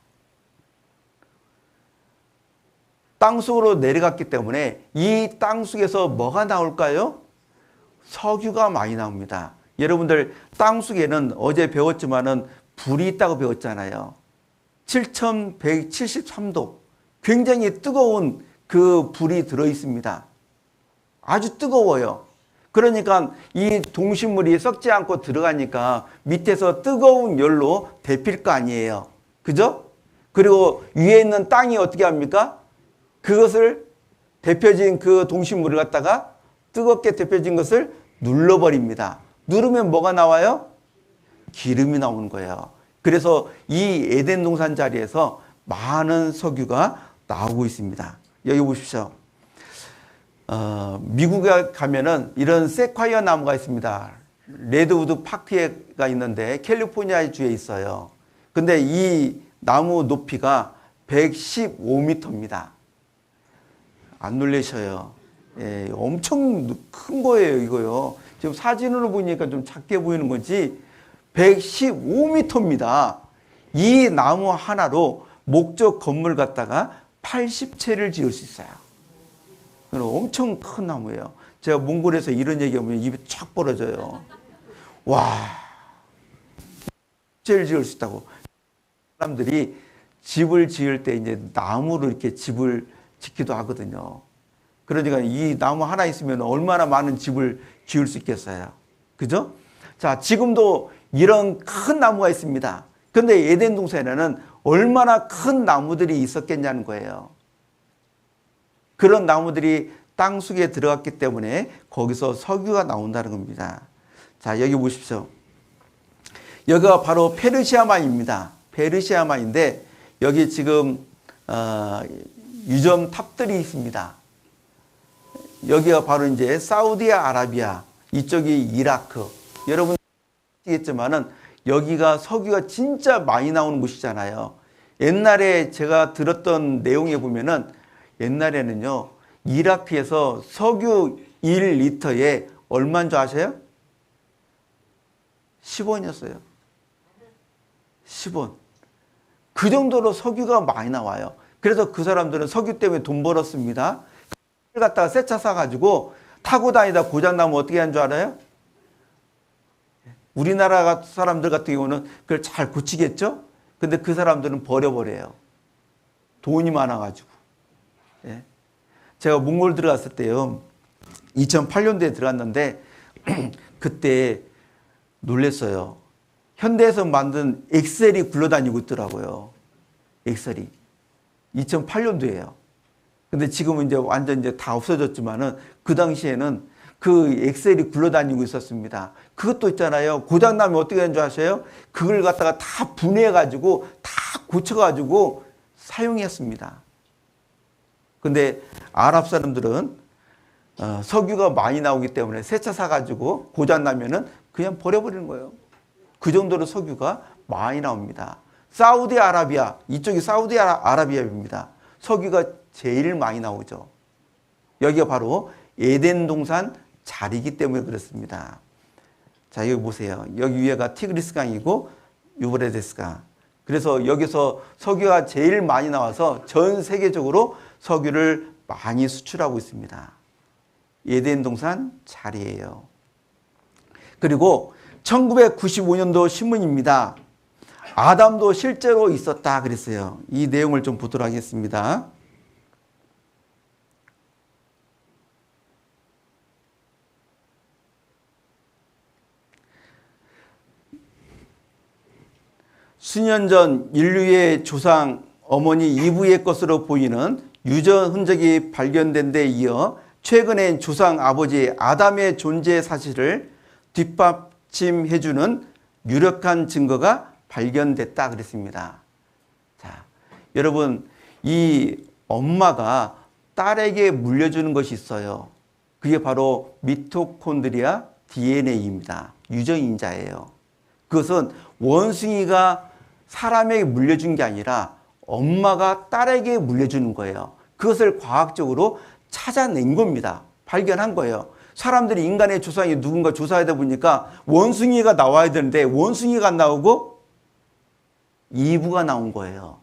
땅속으로 내려갔기 때문에 이 땅속에서 뭐가 나올까요? 석유가 많이 나옵니다. 여러분들 땅속에는 어제 배웠지만은 불이 있다고 배웠잖아요. 7173도 굉장히 뜨거운 그 불이 들어 있습니다. 아주 뜨거워요. 그러니까 이 동식물이 썩지 않고 들어가니까 밑에서 뜨거운 열로 데필 거 아니에요. 그죠? 그리고 위에 있는 땅이 어떻게 합니까? 그것을 데펴진 그 동식물을 갖다가 뜨겁게 데펴진 것을 눌러버립니다. 누르면 뭐가 나와요? 기름이 나오는 거예요. 그래서 이 에덴 동산 자리에서 많은 석유가 나오고 있습니다. 여기 보십시오. 미국에 가면은 이런 세콰이어 나무가 있습니다. 레드우드 파크가 있는데 캘리포니아 주에 있어요. 근데 이 나무 높이가 115m입니다. 안 놀라셔요. 예, 엄청 큰 거예요, 이거요. 지금 사진으로 보니까 좀 작게 보이는 거지 115m입니다. 이 나무 하나로 목적 건물 갖다가 80채를 지을 수 있어요. 엄청 큰 나무예요. 제가 몽골에서 이런 얘기하면 입이 쫙 벌어져요. 와, 80채를 지을 수 있다고. 사람들이 집을 지을 때 이제 나무로 이렇게 집을 짓기도 하거든요. 그러니까 이 나무 하나 있으면 얼마나 많은 집을 지을 수 있겠어요. 그죠? 자, 지금도 이런 큰 나무가 있습니다. 그런데 에덴 동산에는 얼마나 큰 나무들이 있었겠냐는 거예요. 그런 나무들이 땅속에 들어갔기 때문에 거기서 석유가 나온다는 겁니다. 자, 여기 보십시오. 여기가 바로 페르시아만입니다. 페르시아만인데 여기 지금 유점 탑들이 있습니다. 여기가 바로 이제 사우디아라비아, 이쪽이 이라크. 여러분 아시겠지만은 여기가 석유가 진짜 많이 나오는 곳이잖아요. 옛날에 제가 들었던 내용에 보면은 옛날에는요, 이라크에서 석유 1리터에 얼마인 줄 아세요? 10원이었어요. 10원. 그 정도로 석유가 많이 나와요. 그래서 그 사람들은 석유 때문에 돈 벌었습니다. 그걸 갖다가 새 차 사가지고 타고 다니다 고장나면 어떻게 하는 줄 알아요? 우리나라 사람들 같은 경우는 그걸 잘 고치겠죠? 근데 그 사람들은 버려버려요. 돈이 많아가지고. 예. 제가 몽골 들어갔을 때요. 2008년도에 들어갔는데 그때 놀랬어요. 현대에서 만든 엑셀이 굴러다니고 있더라고요. 엑셀이. 2008년도에요. 근데 지금은 이제 완전 이제 다 없어졌지만은 그 당시에는 그 엑셀이 굴러다니고 있었습니다. 그것도 있잖아요. 고장나면 어떻게 하는 줄 아세요? 그걸 갖다가 다 분해해가지고 다 고쳐가지고 사용했습니다. 근데 아랍 사람들은 석유가 많이 나오기 때문에 새 차 사가지고 고장나면은 그냥 버려버리는 거예요. 그 정도로 석유가 많이 나옵니다. 사우디아라비아, 이쪽이 사우디아라비아입니다. 석유가 제일 많이 나오죠. 여기가 바로 에덴 동산 자리이기 때문에 그렇습니다. 자, 여기 보세요. 여기 위에가 티그리스 강이고 유브라데스 강. 그래서 여기서 석유가 제일 많이 나와서 전 세계적으로 석유를 많이 수출하고 있습니다. 에덴 동산 자리예요. 그리고 1995년도 신문입니다. 아담도 실제로 있었다 그랬어요. 이 내용을 좀 보도록 하겠습니다. 수년 전 인류의 조상 어머니 이브의 것으로 보이는 유전 흔적이 발견된 데 이어 최근엔 조상 아버지 아담의 존재 사실을 뒷받침해주는 유력한 증거가 발견됐다 그랬습니다. 자, 여러분, 이 엄마가 딸에게 물려주는 것이 있어요. 그게 바로 미토콘드리아 DNA입니다. 유전인자예요. 그것은 원숭이가 사람에게 물려준 게 아니라 엄마가 딸에게 물려주는 거예요. 그것을 과학적으로 찾아낸 겁니다. 발견한 거예요. 사람들이 인간의 조상이 누군가 조사하다 보니까 원숭이가 나와야 되는데 원숭이가 안 나오고 이브가 나온 거예요.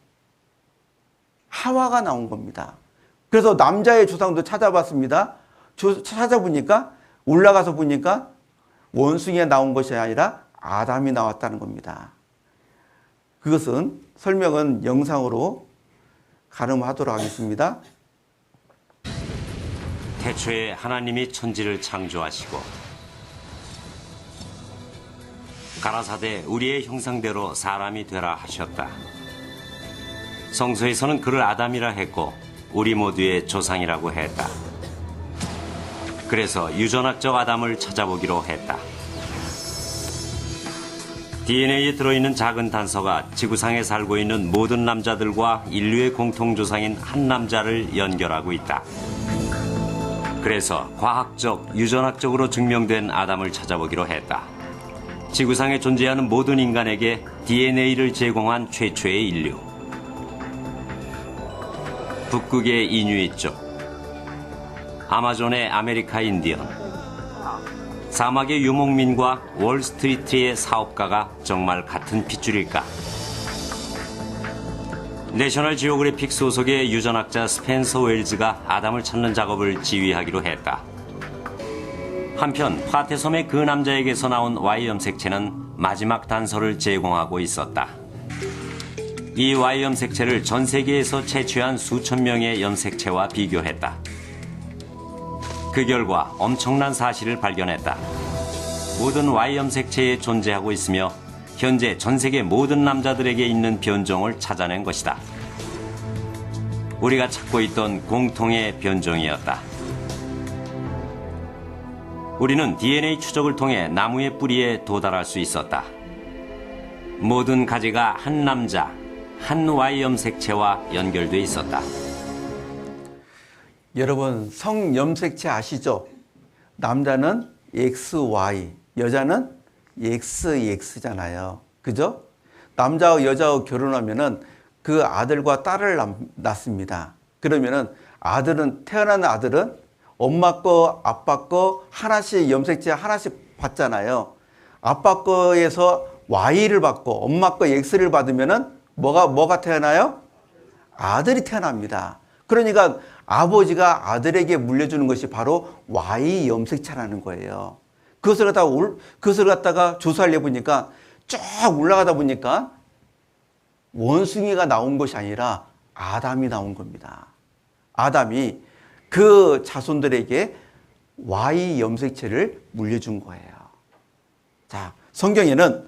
하와가 나온 겁니다. 그래서 남자의 조상도 찾아봤습니다. 찾아보니까 올라가서 보니까 원숭이가 나온 것이 아니라 아담이 나왔다는 겁니다. 그것은 설명은 영상으로 가름하도록 하겠습니다. 태초에 하나님이 천지를 창조하시고 가라사대 우리의 형상대로 사람이 되라 하셨다. 성서에서는 그를 아담이라 했고 우리 모두의 조상이라고 했다. 그래서 유전학적 아담을 찾아보기로 했다. DNA에 들어있는 작은 단서가 지구상에 살고 있는 모든 남자들과 인류의 공통조상인 한 남자를 연결하고 있다. 그래서 과학적, 유전학적으로 증명된 아담을 찾아보기로 했다. 지구상에 존재하는 모든 인간에게 DNA를 제공한 최초의 인류. 북극의 이누이족, 아마존의 아메리카 인디언, 사막의 유목민과 월스트리트의 사업가가 정말 같은 핏줄일까? 내셔널 지오그래픽 소속의 유전학자 스펜서 웰즈가 아담을 찾는 작업을 지휘하기로 했다. 한편 파테섬의 그 남자에게서 나온 Y 염색체는 마지막 단서를 제공하고 있었다. 이 Y 염색체를 전 세계에서 채취한 수천 명의 염색체와 비교했다. 그 결과 엄청난 사실을 발견했다. 모든 Y 염색체에 존재하고 있으며 현재 전 세계 모든 남자들에게 있는 변종을 찾아낸 것이다. 우리가 찾고 있던 공통의 변종이었다. 우리는 DNA 추적을 통해 나무의 뿌리에 도달할 수 있었다. 모든 가지가 한 남자, 한 Y 염색체와 연결돼 있었다. 여러분, 성염색체 아시죠? 남자는 XY, 여자는 XX잖아요. 그죠? 남자와 여자와 결혼하면은 그 아들과 딸을 낳습니다. 그러면은 태어난 아들은 엄마 거, 아빠 거 하나씩 염색체 하나씩 받잖아요. 아빠 거에서 Y를 받고 엄마 거 X를 받으면은 뭐가 태어나요? 아들이 태어납니다. 그러니까 아버지가 아들에게 물려주는 것이 바로 Y 염색체라는 거예요. 그것을 갖다가 조사를 해보니까 쭉 올라가다 보니까 원숭이가 나온 것이 아니라 아담이 나온 겁니다. 아담이 그 자손들에게 Y 염색체를 물려준 거예요. 자, 성경에는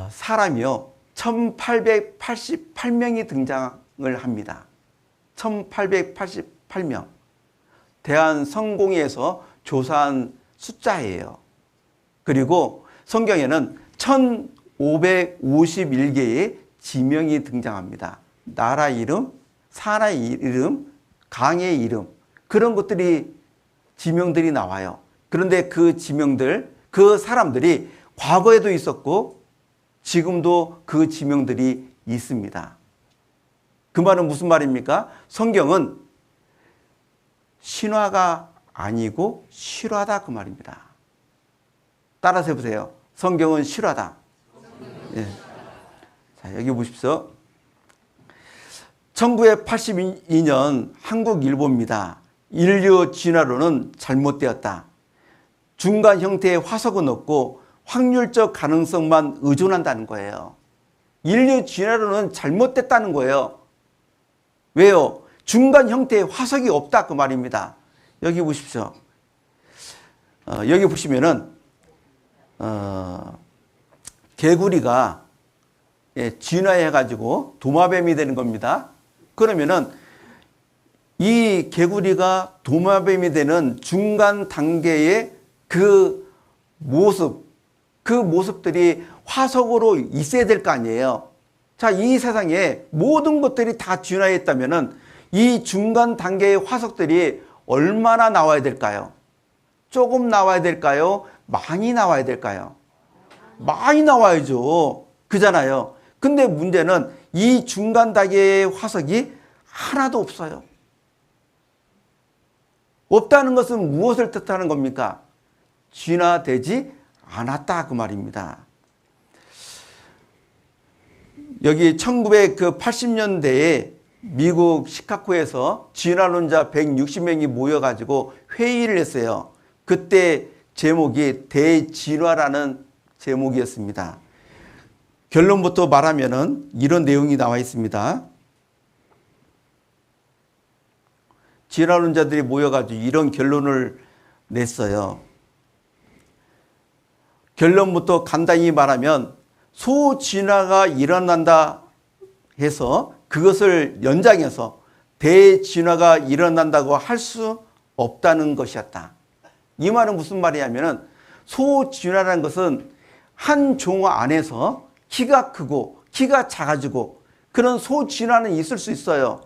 사람이요 1888명이 등장을 합니다. 1888명. 대한성공회에서 조사한 숫자예요. 그리고 성경에는 1551개의 지명이 등장합니다. 나라 이름, 사나이 이름, 강의 이름, 그런 것들이 지명들이 나와요. 그런데 그 지명들, 그 사람들이 과거에도 있었고 지금도 그 지명들이 있습니다. 그 말은 무슨 말입니까? 성경은 신화가 아니고 실화다 그 말입니다. 따라서 해보세요. 성경은 실화다. 예. 자, 여기 보십시오. 1982년 한국일보입니다. 인류 진화론은 잘못되었다. 중간 형태의 화석은 없고 확률적 가능성만 의존한다는 거예요. 인류 진화론은 잘못됐다는 거예요. 왜요? 중간 형태의 화석이 없다 그 말입니다. 여기 보십시오. 여기 보시면은 개구리가 진화해가지고 도마뱀이 되는 겁니다. 그러면은 이 개구리가 도마뱀이 되는 중간 단계의 그 모습들이 화석으로 있어야 될 거 아니에요. 자, 이 세상에 모든 것들이 다 진화했다면은 이 중간 단계의 화석들이 얼마나 나와야 될까요? 조금 나와야 될까요? 많이 나와야 될까요? 많이 나와야죠. 그잖아요. 근데 문제는 이 중간 단계의 화석이 하나도 없어요. 없다는 것은 무엇을 뜻하는 겁니까? 진화되지 않았다 그 말입니다. 여기 1980년대에 미국 시카고에서 진화론자 160명이 모여가지고 회의를 했어요. 그때 제목이 대진화라는 제목이었습니다. 결론부터 말하면은 이런 내용이 나와 있습니다. 진화론자들이 모여가지고 이런 결론을 냈어요. 결론부터 간단히 말하면 소진화가 일어난다 해서 그것을 연장해서 대진화가 일어난다고 할 수 없다는 것이었다. 이 말은 무슨 말이냐면은 소진화라는 것은 한 종 안에서 키가 크고 키가 작아지고 그런 소진화는 있을 수 있어요.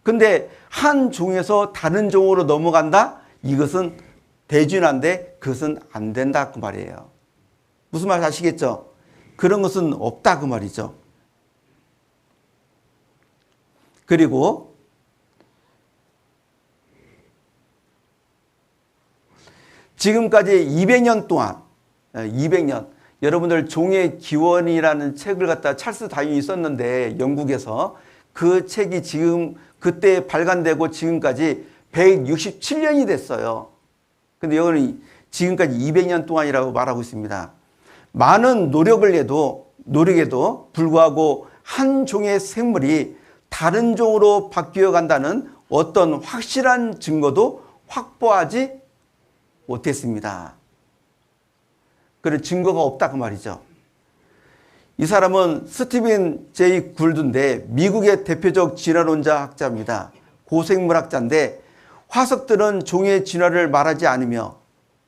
근데 한 종에서 다른 종으로 넘어간다? 이것은 대진화인데 그것은 안 된다 그 말이에요. 무슨 말 아시겠죠? 그런 것은 없다 그 말이죠. 그리고 지금까지 200년 동안 200년 여러분들 종의 기원이라는 책을 갖다 찰스 다윈이 썼는데 영국에서 그 책이 지금 그때 발간되고 지금까지 167년이 됐어요. 근데 여기는 지금까지 200년 동안이라고 말하고 있습니다. 많은 노력에도 불구하고 한 종의 생물이 다른 종으로 바뀌어 간다는 어떤 확실한 증거도 확보하지 못했습니다. 그런 증거가 없다 그 말이죠. 이 사람은 스티븐 제이 굴드인데 미국의 대표적 진화론자 학자입니다. 고생물학자인데 화석들은 종의 진화를 말하지 않으며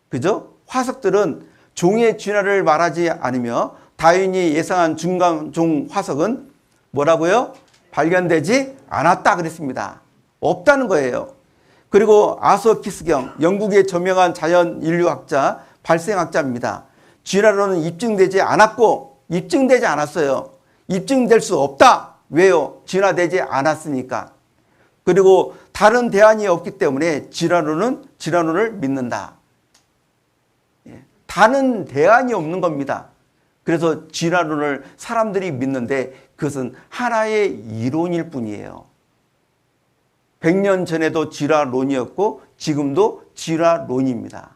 그죠? 화석들은 종의 진화를 말하지 않으며 다윈이 예상한 중간종 화석은 뭐라고요? 발견되지 않았다 그랬습니다. 없다는 거예요. 그리고 아서 키스경 영국의 저명한 자연인류학자 발생학자입니다. 진화론은 입증되지 않았고 입증되지 않았어요. 입증될 수 없다. 왜요? 진화되지 않았으니까. 그리고 다른 대안이 없기 때문에 진화론을 믿는다. 다른 대안이 없는 겁니다. 그래서 진화론을 사람들이 믿는데 그것은 하나의 이론일 뿐이에요. 100년 전에도 진화론이었고 지금도 진화론입니다.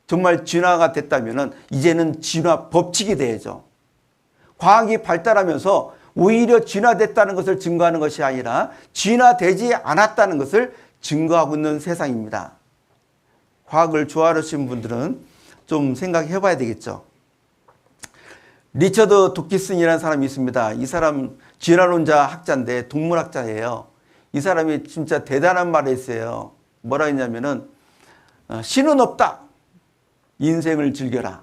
정말 진화가 됐다면 이제는 진화 법칙이 돼야죠. 과학이 발달하면서 오히려 진화됐다는 것을 증거하는 것이 아니라 진화되지 않았다는 것을 증거하고 있는 세상입니다. 과학을 좋아하시는 분들은 좀 생각해 봐야 되겠죠. 리처드 도키슨이라는 사람이 있습니다. 이 사람 진화론자 학자인데 동물학자예요. 이 사람이 진짜 대단한 말을 했어요. 뭐라 했냐면은 신은 없다. 인생을 즐겨라.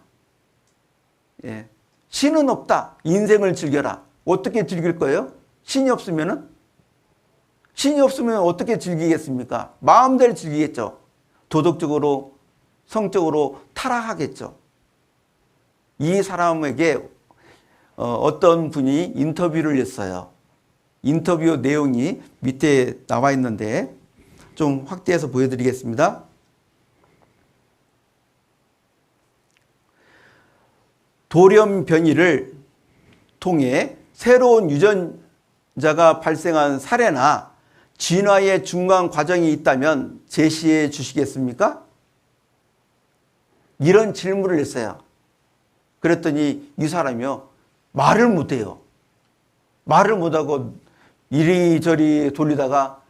예. 신은 없다. 인생을 즐겨라. 어떻게 즐길 거예요? 신이 없으면 어떻게 즐기겠습니까? 마음대로 즐기겠죠. 도덕적으로, 성적으로 타락하겠죠. 이 사람에게 어떤 분이 인터뷰를 했어요. 인터뷰 내용이 밑에 나와 있는데 좀 확대해서 보여드리겠습니다. 돌연 변이를 통해 새로운 유전자가 발생한 사례나 진화의 중간 과정이 있다면 제시해 주시겠습니까? 이런 질문을 했어요. 그랬더니 이 사람이요, 말을 못해요. 말을 못하고 이리저리 돌리다가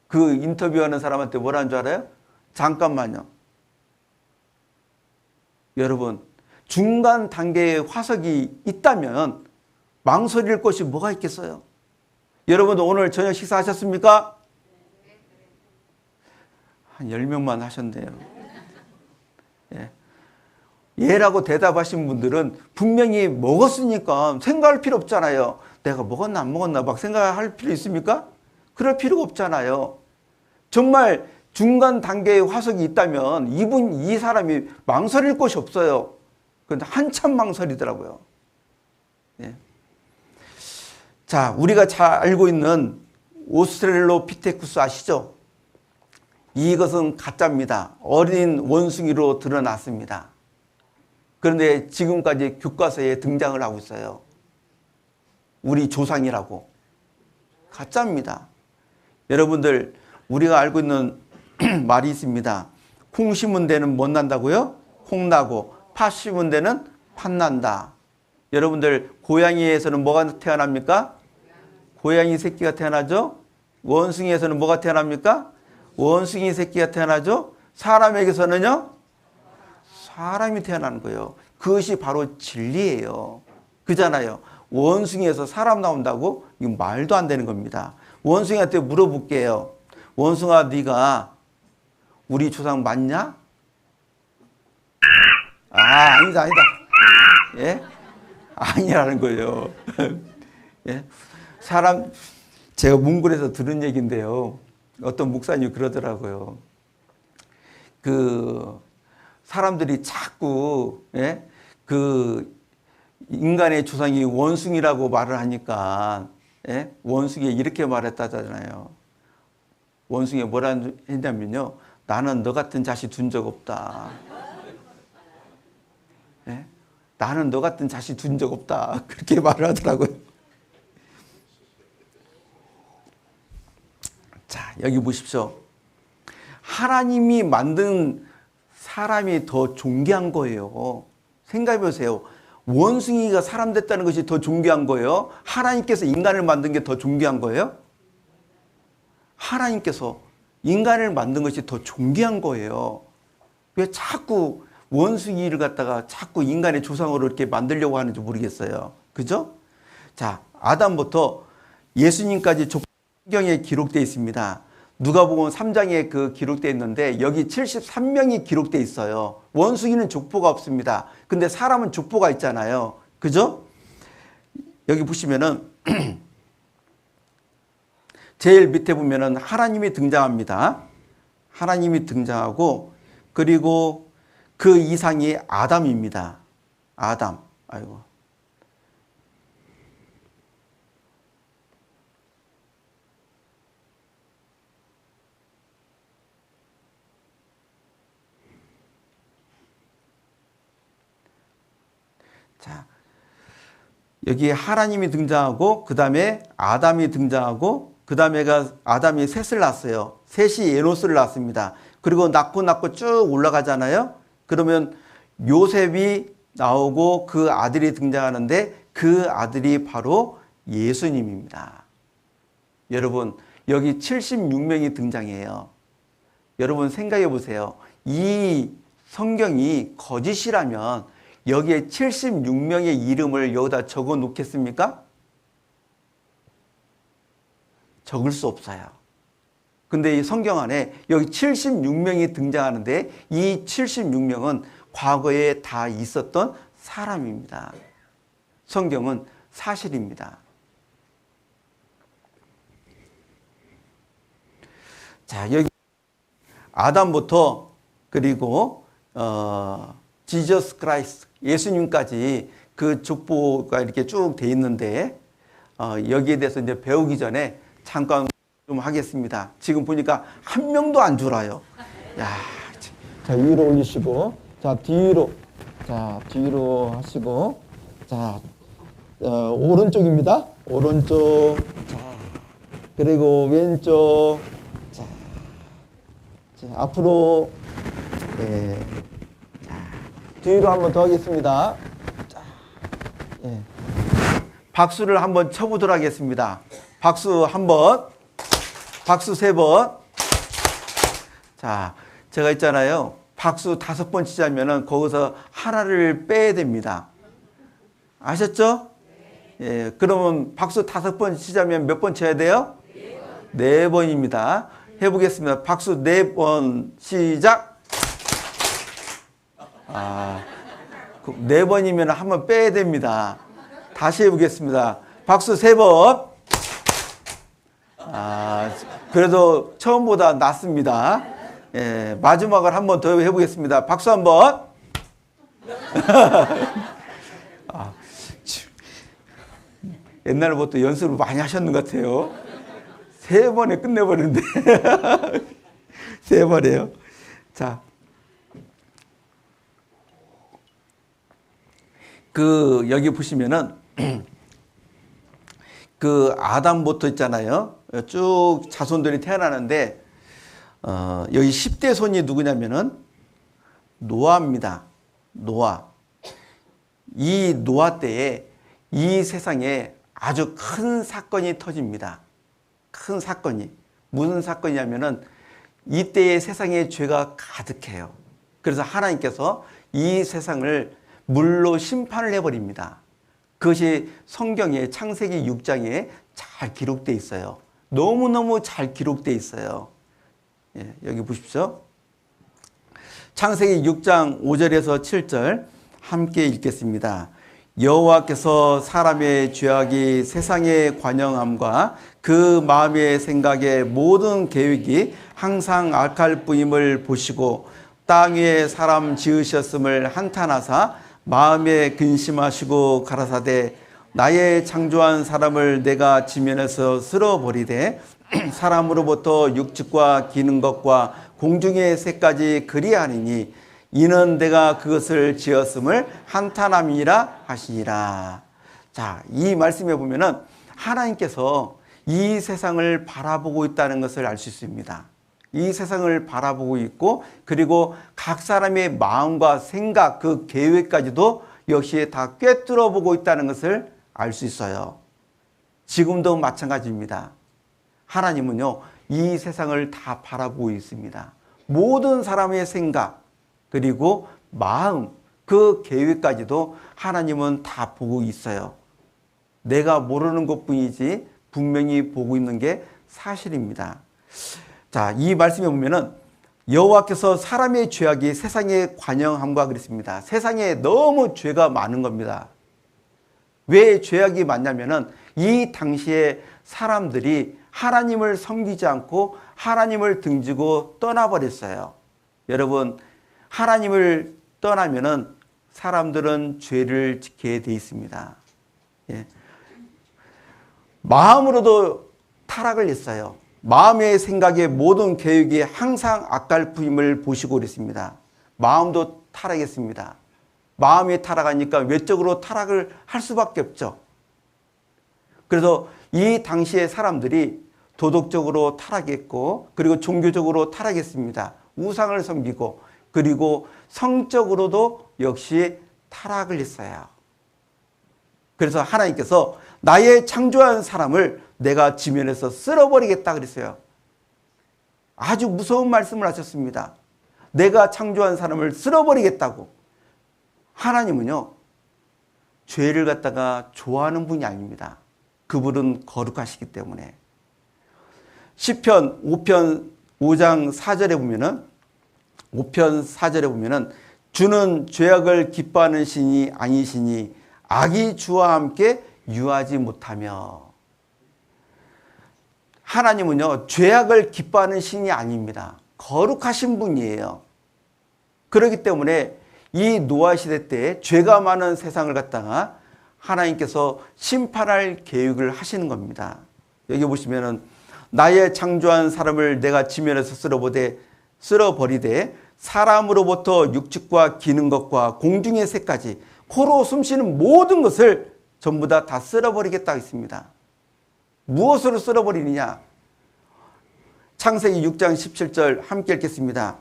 그 인터뷰하는 사람한테 뭐라는 줄 알아요? 잠깐만요. 여러분, 중간 단계의 화석이 있다면 망설일 것이 뭐가 있겠어요? 여러분 오늘 저녁 식사하셨습니까? 한 10명만 하셨네요. 예. 예라고 대답하신 분들은 분명히 먹었으니까 생각할 필요 없잖아요. 내가 먹었나 안 먹었나 막 생각할 필요 있습니까? 그럴 필요가 없잖아요. 정말 중간 단계의 화석이 있다면 이 사람이 망설일 것이 없어요. 그런데 한참 망설이더라고요. 예. 자, 우리가 잘 알고 있는 오스트랄로피테쿠스 아시죠? 이것은 가짜입니다. 어린 원숭이로 드러났습니다. 그런데 지금까지 교과서에 등장을 하고 있어요. 우리 조상이라고. 가짜입니다. 여러분들, 우리가 알고 있는 말이 있습니다. 콩 심은 데는 못 난다고요? 콩 나고, 팥 심은 데는 팥 난다. 여러분들, 고양이에서는 뭐가 태어납니까? 고양이 새끼가 태어나죠? 원숭이에서는 뭐가 태어납니까? 원숭이 새끼가 태어나죠? 사람에게서는요? 사람이 태어나는 거예요. 그것이 바로 진리예요. 그잖아요. 원숭이에서 사람 나온다고? 이거 말도 안 되는 겁니다. 원숭이한테 물어볼게요. 원숭아, 네가 우리 조상 맞냐? 아니다. 예? 아니라는 거예요. 예? 제가 몽골에서 들은 얘기인데요. 어떤 목사님이 그러더라고요. 사람들이 자꾸, 예? 인간의 조상이 원숭이라고 말을 하니까, 예? 원숭이에 이렇게 말했다잖아요. 원숭이가 뭐라 했냐면요. 나는 너 같은 자식 둔 적 없다. 예? 나는 너 같은 자식 둔 적 없다. 그렇게 말을 하더라고요. 자, 여기 보십시오. 하나님이 만든 사람이 더 존귀한 거예요. 생각해 보세요. 원숭이가 사람 됐다는 것이 더 존귀한 거예요? 하나님께서 인간을 만든 게 더 존귀한 거예요? 하나님께서 인간을 만든 것이 더 존귀한 거예요. 왜 자꾸 원숭이를 갖다가 자꾸 인간의 조상으로 이렇게 만들려고 하는지 모르겠어요. 그죠? 자, 아담부터 예수님까지 성경에 기록되어 있습니다. 누가복음 3장에 기록되어 있는데 여기 73명이 기록되어 있어요. 원숭이는 족보가 없습니다. 근데 사람은 족보가 있잖아요. 그죠? 여기 보시면은 제일 밑에 보면은 하나님이 등장합니다. 하나님이 등장하고 그리고 그 이상이 아담입니다. 아담. 아이고. 자, 여기 하나님이 등장하고 그 다음에 아담이 등장하고 그 다음에 아담이 셋을 낳았어요. 셋이 에노스를 낳았습니다. 그리고 낳고 쭉 올라가잖아요. 그러면 요셉이 나오고 그 아들이 등장하는데 그 아들이 바로 예수님입니다. 여러분, 여기 76명이 등장해요. 여러분 생각해 보세요. 이 성경이 거짓이라면 여기에 76명의 이름을 여기다 적어 놓겠습니까? 적을 수 없어요. 근데 이 성경 안에 여기 76명이 등장하는데 이 76명은 과거에 다 있었던 사람입니다. 성경은 사실입니다. 자, 여기 아담부터 그리고 지저스 크라이스트 예수님까지 그 족보가 이렇게 쭉 돼 있는데 여기에 대해서 이제 배우기 전에 잠깐 좀 하겠습니다. 지금 보니까 한 명도 안 줄어요. 야, 자 위로 올리시고, 자 뒤로 하시고, 자 오른쪽입니다. 오른쪽, 자 그리고 왼쪽, 자 앞으로, 예, 자 뒤로 한 번 더 하겠습니다. 자, 예. 박수를 한번 쳐보도록 하겠습니다. 박수 한 번, 박수 3번. 자, 제가 있잖아요. 박수 5번 치자면은 거기서 하나를 빼야 됩니다. 아셨죠? 예, 그러면 박수 5번 치자면 몇 번 쳐야 돼요? 4번입니다. 해보겠습니다. 박수 4번 시작. 4번이면 한 번 빼야 됩니다. 다시 해보겠습니다. 박수 3번. 그래도 처음보다 낫습니다. 예, 마지막을 한 번 더 해보겠습니다. 박수 한 번. 옛날부터 연습을 많이 하셨는 것 같아요. 3번에 끝내버리는데. 3번이에요. 자. 여기 보시면은, 아담부터 있잖아요. 쭉 자손들이 태어나는데, 여기 10대 손이 누구냐면은, 노아입니다. 노아. 이 노아 때에 이 세상에 아주 큰 사건이 터집니다. 큰 사건이. 무슨 사건이냐면은, 이때의 세상에 죄가 가득해요. 그래서 하나님께서 이 세상을 물로 심판을 해버립니다. 그것이 성경의 창세기 6장에 잘 기록되어 있어요. 너무너무 잘 기록되어 있어요. 예, 여기 보십시오. 창세기 6장 5절에서 7절 함께 읽겠습니다. 여호와께서 사람의 죄악이 세상의 관영함과 그 마음의 생각의 모든 계획이 항상 악할 뿐임을 보시고 땅 위에 사람 지으셨음을 한탄하사 마음에 근심하시고 가라사대 나의 창조한 사람을 내가 지면에서 쓸어버리되 사람으로부터 육축과 기는 것과 공중의 새까지 그리하니니 이는 내가 그것을 지었음을 한탄함이라 하시니라. 자, 이 말씀에 보면은 하나님께서 이 세상을 바라보고 있다는 것을 알 수 있습니다. 이 세상을 바라보고 있고 그리고 각 사람의 마음과 생각 그 계획까지도 역시 다 꿰뚫어 보고 있다는 것을 알 수 있어요. 지금도 마찬가지입니다. 하나님은요 이 세상을 다 바라보고 있습니다. 모든 사람의 생각 그리고 마음 그 계획까지도 하나님은 다 보고 있어요. 내가 모르는 것뿐이지 분명히 보고 있는 게 사실입니다. 자, 이 말씀에 보면은 여호와께서 사람의 죄악이 세상에 관영함과 그랬습니다. 세상에 너무 죄가 많은 겁니다. 왜 죄악이 많냐면은 이 당시에 사람들이 하나님을 섬기지 않고 하나님을 등지고 떠나버렸어요. 여러분, 하나님을 떠나면은 사람들은 죄를 짓게 돼 있습니다. 예. 마음으로도 타락을 했어요. 마음의 생각의 모든 계획이 항상 악갈품임을 보시고 그랬습니다. 마음도 타락했습니다. 마음이 타락하니까 외적으로 타락을 할 수밖에 없죠. 그래서 이 당시의 사람들이 도덕적으로 타락했고 그리고 종교적으로 타락했습니다. 우상을 섬기고 그리고 성적으로도 역시 타락을 했어요. 그래서 하나님께서 나의 창조한 사람을 내가 지면에서 쓸어버리겠다 그랬어요. 아주 무서운 말씀을 하셨습니다. 내가 창조한 사람을 쓸어버리겠다고. 하나님은요, 죄를 갖다가 좋아하는 분이 아닙니다. 그분은 거룩하시기 때문에. 시편 5편 5장 4절에 보면은 5편 4절에 보면은 주는 죄악을 기뻐하는 신이 아니시니 악이 주와 함께 유하지 못하며. 하나님은요, 죄악을 기뻐하는 신이 아닙니다. 거룩하신 분이에요. 그렇기 때문에 이 노아 시대 때 죄가 많은 세상을 갖다가 하나님께서 심판할 계획을 하시는 겁니다. 여기 보시면은 나의 창조한 사람을 내가 지면에서 쓸어버리되 사람으로부터 육축과 기는 것과 공중의 새까지 코로 숨쉬는 모든 것을 전부 다 쓸어버리겠다 했습니다. 무엇으로 쓸어버리느냐? 창세기 6장 17절 함께 읽겠습니다.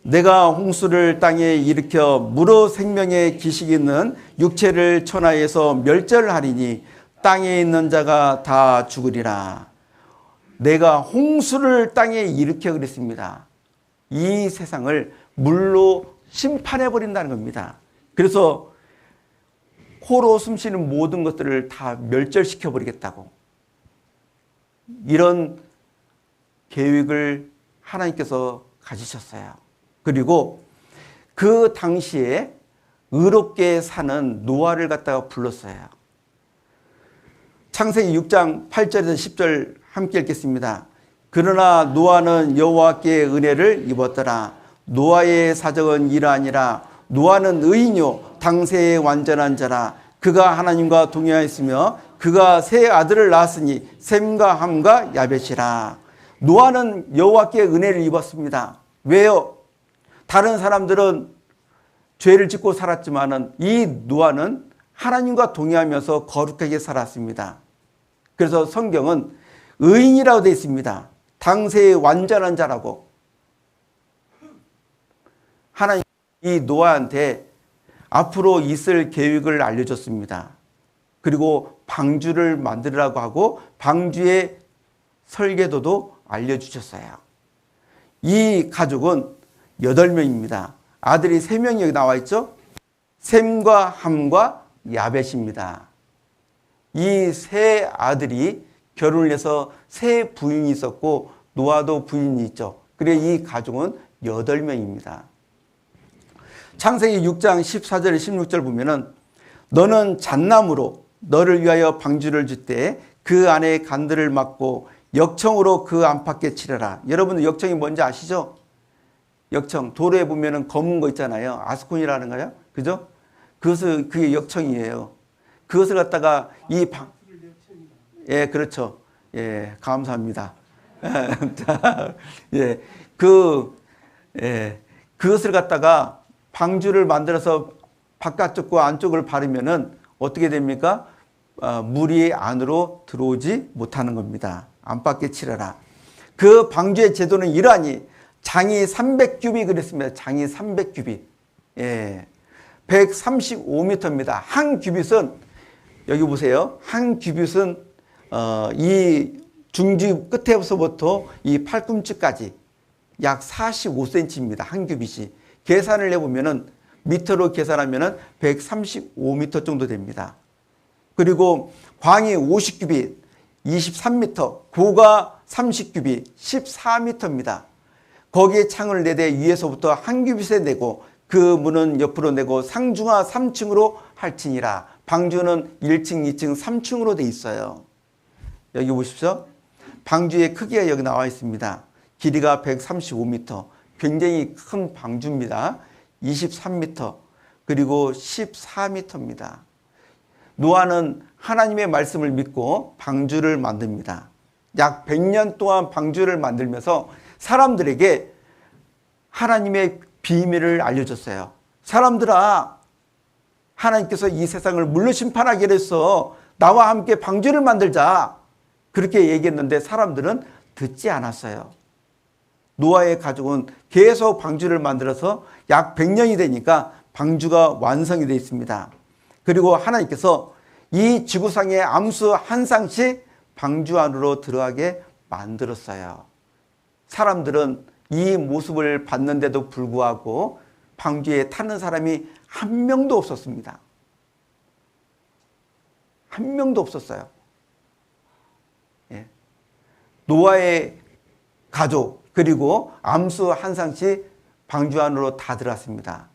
내가 홍수를 땅에 일으켜 무로 생명의 기식이 있는 육체를 천하에서 멸절하리니 땅에 있는 자가 다 죽으리라. 내가 홍수를 땅에 일으켜 그랬습니다. 이 세상을 물로 심판해 버린다는 겁니다. 그래서 코로 숨쉬는 모든 것들을 다 멸절시켜 버리겠다고. 이런 계획을 하나님께서 가지셨어요. 그리고 그 당시에 의롭게 사는 노아를 갖다가 불렀어요. 창세기 6장 8절에서 10절 함께 읽겠습니다. 그러나 노아는 여호와께 은혜를 입었더라. 노아의 사정은 이러하니라. 노아는 의인요 당세의 완전한 자라. 그가 하나님과 동행하였으며 그가 세 아들을 낳았으니 셈과 함과 야벳이라. 노아는 여호와께 은혜를 입었습니다. 왜요? 다른 사람들은 죄를 짓고 살았지만은 이 노아는 하나님과 동행하면서 거룩하게 살았습니다. 그래서 성경은 의인이라고 되어 있습니다. 당세의 완전한 자라고. 하나님 이 노아한테 앞으로 있을 계획을 알려줬습니다. 그리고 방주를 만들으라고 하고 방주의 설계도도 알려주셨어요. 이 가족은 8명입니다. 아들이 3명이 여기 나와 있죠. 셈과 함과 야벳입니다. 이 세 아들이 결혼을 해서 세 부인이 있었고 노아도 부인이 있죠. 그래 이 가족은 8명입니다. 창세기 6장 14절 16절 보면은 너는 잣나무로 너를 위하여 방주를 짓되 그 안에 간들을 막고 역청으로 그 안팎에 칠해라. 여러분 역청이 뭔지 아시죠? 역청 도로에 보면은 검은 거 있잖아요. 아스콘이라는 거요. 그죠? 그게 역청이에요. 그것을 갖다가 예, 그렇죠. 예, 감사합니다. 예, 그것을 갖다가 방주를 만들어서 바깥쪽과 안쪽을 바르면은 어떻게 됩니까? 물이 안으로 들어오지 못하는 겁니다. 안팎에 칠해라. 그 방주의 제도는 이러하니 장이 300규빗 그랬습니다. 장이 300규빗. 예. 135m입니다. 한 규빗은 여기 보세요. 한 규빗은 이 중지 끝에서부터 이 팔꿈치까지 약 45cm입니다. 한 규빗이. 계산을 해보면은 미터로 계산하면은 135m 정도 됩니다. 그리고 광이 50규빗, 23m, 고가 30규빗, 14m입니다. 거기에 창을 내대 위에서부터 한 규빗에 내고 그 문은 옆으로 내고 상중하 3층으로 할지니라. 방주는 1층, 2층, 3층으로 돼 있어요. 여기 보십시오. 방주의 크기가 여기 나와 있습니다. 길이가 135m. 굉장히 큰 방주입니다. 23m 그리고 14m입니다. 노아는 하나님의 말씀을 믿고 방주를 만듭니다. 약 100년 동안 방주를 만들면서 사람들에게 하나님의 비밀을 알려줬어요. 사람들아, 하나님께서 이 세상을 물로 심판하기로 했어. 나와 함께 방주를 만들자. 그렇게 얘기했는데 사람들은 듣지 않았어요. 노아의 가족은 계속 방주를 만들어서 약 100년이 되니까 방주가 완성이 되어 있습니다. 그리고 하나님께서 이 지구상의 암수 한 쌍씩 방주 안으로 들어가게 만들었어요. 사람들은 이 모습을 봤는데도 불구하고 방주에 타는 사람이 한 명도 없었습니다. 한 명도 없었어요. 예. 노아의 가족 그리고 암수 한 쌍씩 방주 안으로 다 들어왔습니다.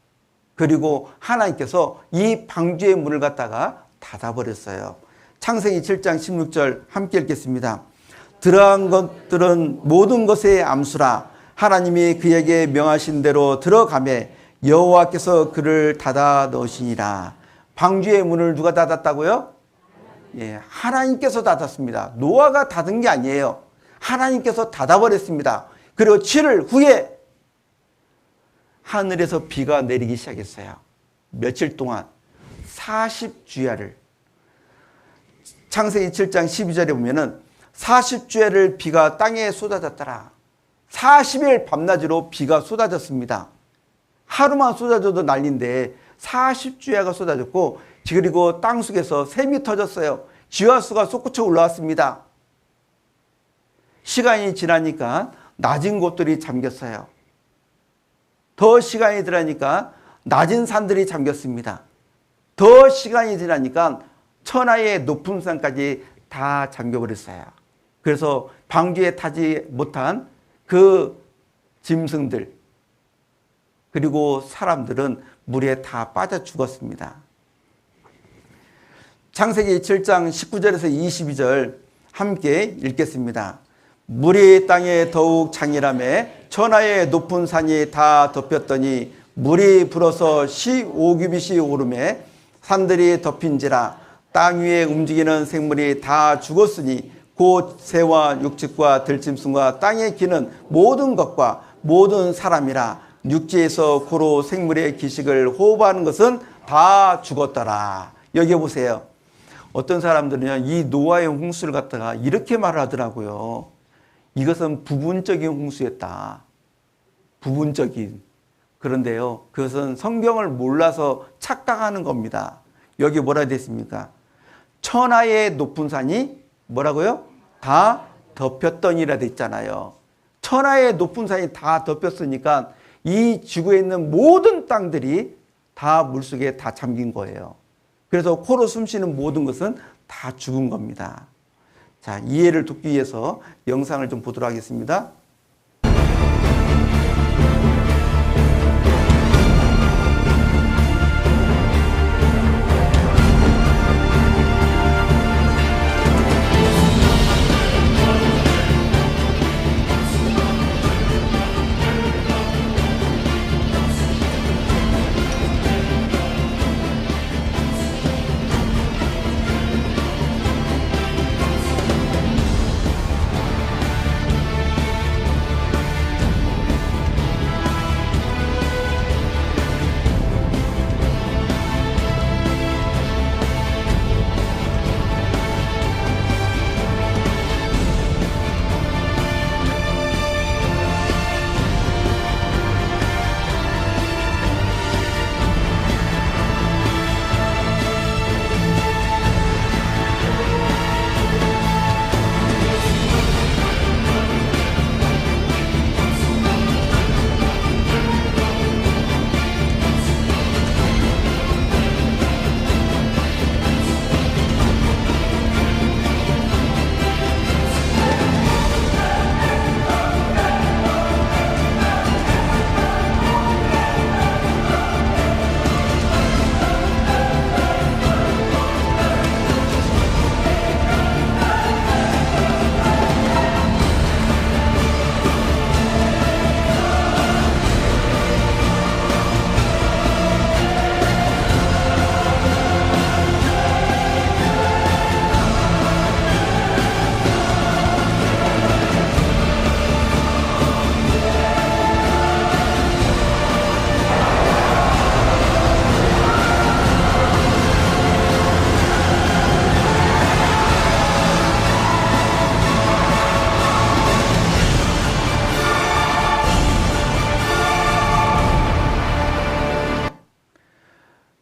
그리고 하나님께서 이 방주의 문을 갖다가 닫아버렸어요. 창세기 7장 16절 함께 읽겠습니다. 들어간 것들은 모든 것의 암수라. 하나님이 그에게 명하신 대로 들어가매 여호와께서 그를 닫아 넣으시니라. 방주의 문을 누가 닫았다고요? 예, 하나님께서 닫았습니다. 노아가 닫은 게 아니에요. 하나님께서 닫아버렸습니다. 그리고 7일 후에 하늘에서 비가 내리기 시작했어요. 며칠 동안 40주야를. 창세기 7장 12절에 보면은 40주야를 비가 땅에 쏟아졌더라. 40일 밤낮으로 비가 쏟아졌습니다. 하루만 쏟아져도 난리인데 40주야가 쏟아졌고 그리고 땅속에서 샘이 터졌어요. 지하수가 솟구쳐 올라왔습니다. 시간이 지나니까 낮은 곳들이 잠겼어요. 더 시간이 지나니까 낮은 산들이 잠겼습니다. 더 시간이 지나니까 천하의 높은 산까지 다 잠겨버렸어요. 그래서 방주에 타지 못한 그 짐승들 그리고 사람들은 물에 다 빠져 죽었습니다. 창세기 7장 19절에서 22절 함께 읽겠습니다. 물이 땅에 더욱 창이라매 천하의 높은 산이 다 덮였더니 물이 불어서 15규빗이 오르매 산들이 덮인지라. 땅 위에 움직이는 생물이 다 죽었으니 곧 새와 육축과 들짐승과 땅에 기는 모든 것과 모든 사람이라. 육지에서 고로 생물의 기식을 호흡하는 것은 다 죽었더라. 여기 보세요. 어떤 사람들은 이 노아의 홍수를 갖다가 이렇게 말을 하더라고요. 이것은 부분적인 홍수였다. 부분적인. 그런데요, 그것은 성경을 몰라서 착각하는 겁니다. 여기 뭐라 되어 있습니까? 천하의 높은 산이 뭐라고요? 다 덮였더니라 되어 있잖아요. 천하의 높은 산이 다 덮였으니까 이 지구에 있는 모든 땅들이 다 물속에 다 잠긴 거예요. 그래서 코로 숨쉬는 모든 것은 다 죽은 겁니다. 자, 이해를 돕기 위해서 영상을 좀 보도록 하겠습니다.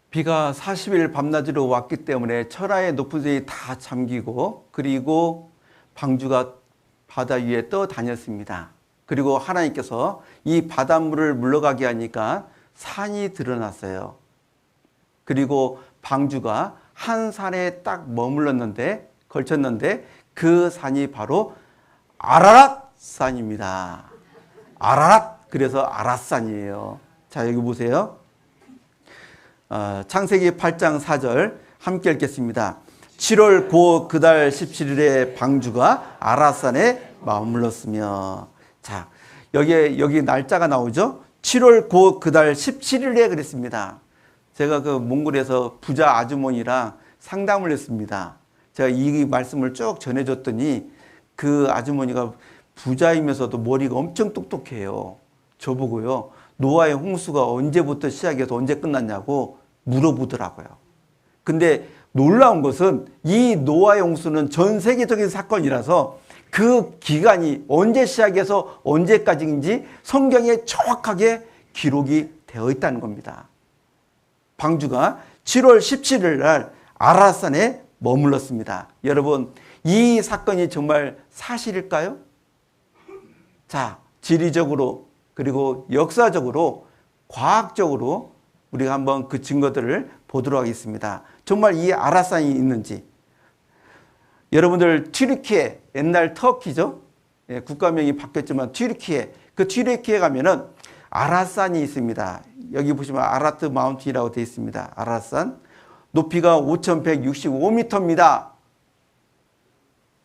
비가 40일 밤낮으로 왔기 때문에 천하의 높은 산이 다 잠기고 그리고 방주가 바다 위에 떠다녔습니다. 그리고 하나님께서 이 바닷물을 물러가게 하니까 산이 드러났어요. 그리고 방주가 한 산에 딱 머물렀는데 걸쳤는데 그 산이 바로 아라랏 산입니다. 아라랏, 그래서 아랏산이에요. 자, 여기 보세요. 창세기 8장 4절 함께 읽겠습니다. 7월 고 그달 17일에 방주가 아랏산에 머물렀으며. 자, 여기 날짜가 나오죠. 7월 고 그달 17일에 그랬습니다. 제가 그 몽골에서 부자 아주머니랑 상담을 했습니다. 제가 이 말씀을 쭉 전해줬더니 그 아주머니가 부자이면서도 머리가 엄청 똑똑해요. 저보고요, 노아의 홍수가 언제부터 시작해서 언제 끝났냐고 물어보더라고요. 근데 놀라운 것은 이 노아의 홍수는 전 세계적인 사건이라서 그 기간이 언제 시작해서 언제까지인지 성경에 정확하게 기록이 되어 있다는 겁니다. 방주가 7월 17일 날 아랏산에 머물렀습니다. 여러분, 이 사건이 정말 사실일까요? 자, 지리적으로 그리고 역사적으로 과학적으로 우리가 한번 그 증거들을 보도록 하겠습니다. 정말 이 아랏산이 있는지. 여러분들 튀르키예, 옛날 터키죠? 예, 국가명이 바뀌었지만 튀르키예, 그 튀르키예 가면은 아랏산이 있습니다. 여기 보시면 아라트 마운틴이라고 되어 있습니다. 아랏산. 높이가 5,165m입니다.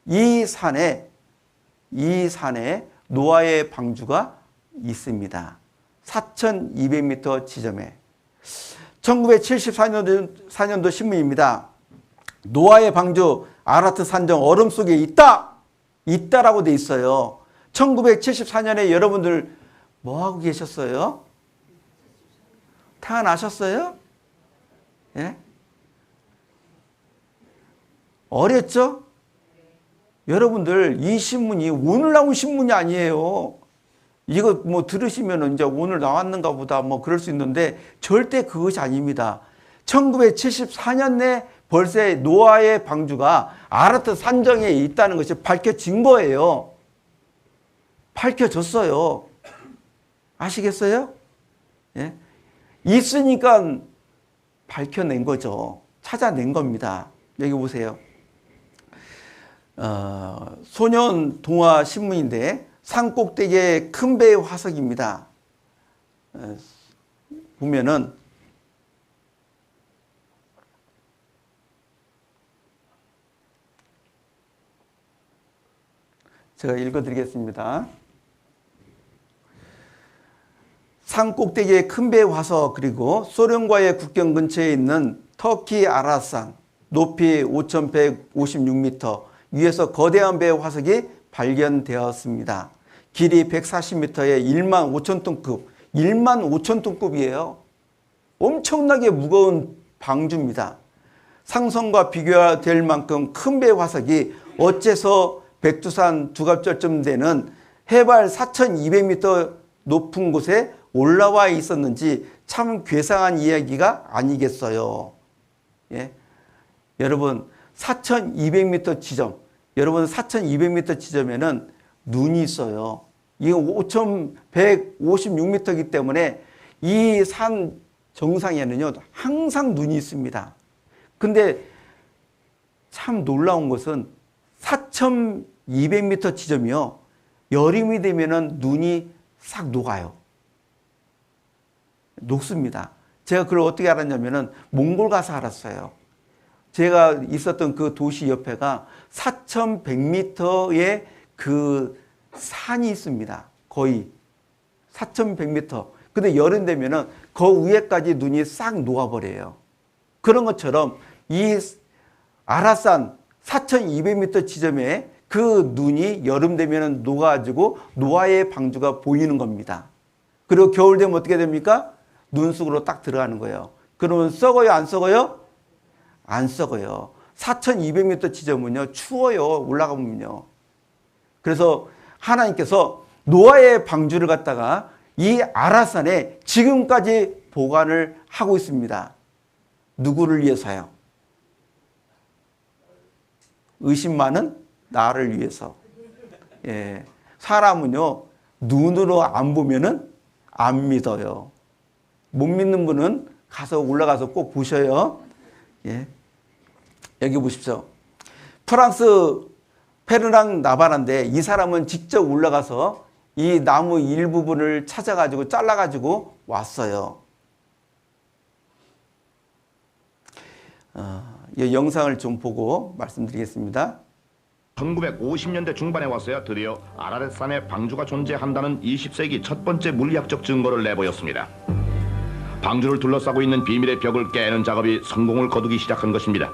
이 산에 노아의 방주가 있습니다. 4,200m 지점에. 1974년도 신문입니다. 노아의 방주 아라트 산정 얼음 속에 있다라고 돼 있어요. 1974년에 여러분들 뭐 하고 계셨어요? 태어나셨어요? 예? 어렸죠? 여러분들, 이 신문이 오늘 나온 신문이 아니에요. 이거 뭐 들으시면 이제 오늘 나왔는가 보다 뭐 그럴 수 있는데 절대 그것이 아닙니다. 1974년에 벌써 노아의 방주가 아라트 산정에 있다는 것이 밝혀진 거예요. 밝혀졌어요. 아시겠어요? 예? 있으니까 밝혀낸 거죠. 찾아낸 겁니다. 여기 보세요. 소년 동화 신문인데 산꼭대기의 큰 배의 화석입니다. 보면은 제가 읽어드리겠습니다. 산꼭대기의 큰 배의 화석, 그리고 소련과의 국경 근처에 있는 터키 아랏산, 높이 5,156m, 위에서 거대한 배의 화석이 발견되었습니다. 길이 140m에 1만 5천 톤급, 1만 5천 톤급이에요. 엄청나게 무거운 방주입니다. 상성과 비교될 만큼 큰 배의 화석이 어째서 백두산 두갑절쯤 되는 해발 4,200m 높은 곳에 올라와 있었는지 참 괴상한 이야기가 아니겠어요. 예? 여러분, 4,200m 지점, 여러분 4,200m 지점에는 눈이 있어요. 이거 5,156m이기 때문에 이 산 정상에는요 항상 눈이 있습니다. 근데 참 놀라운 것은 4,200m 지점이요, 여름이 되면은 눈이 싹 녹아요. 녹습니다. 제가 그걸 어떻게 알았냐면은 몽골 가서 알았어요. 제가 있었던 그 도시 옆에가 4,100m의 그 산이 있습니다. 거의 4,100m. 근데 여름 되면은 그 위에까지 눈이 싹 녹아버려요. 그런 것처럼 이 아랏산 4,200m 지점에 그 눈이 여름 되면은 녹아가지고 노아의 방주가 보이는 겁니다. 그리고 겨울 되면 어떻게 됩니까? 눈 속으로 딱 들어가는 거예요. 그러면 썩어요, 안 썩어요? 안 썩어요. 4,200m 지점은요 추워요, 올라가면요. 그래서 하나님께서 노아의 방주를 갖다가 이 아랏산에 지금까지 보관을 하고 있습니다. 누구를 위해서요? 의심 많은 나를 위해서. 예. 사람은요, 눈으로 안 보면은 안 믿어요. 못 믿는 분은 가서 올라가서 꼭 보셔요. 예. 여기 보십시오. 프랑스 페르낭 나바라인데 이 사람은 직접 올라가서 이 나무 일부분을 찾아가지고 잘라가지고 왔어요. 이 영상을 좀 보고 말씀드리겠습니다. 1950년대 중반에 와서야 드디어 아라렛산에 방주가 존재한다는 20세기 첫 번째 물리학적 증거를 내보였습니다. 방주를 둘러싸고 있는 비밀의 벽을 깨는 작업이 성공을 거두기 시작한 것입니다.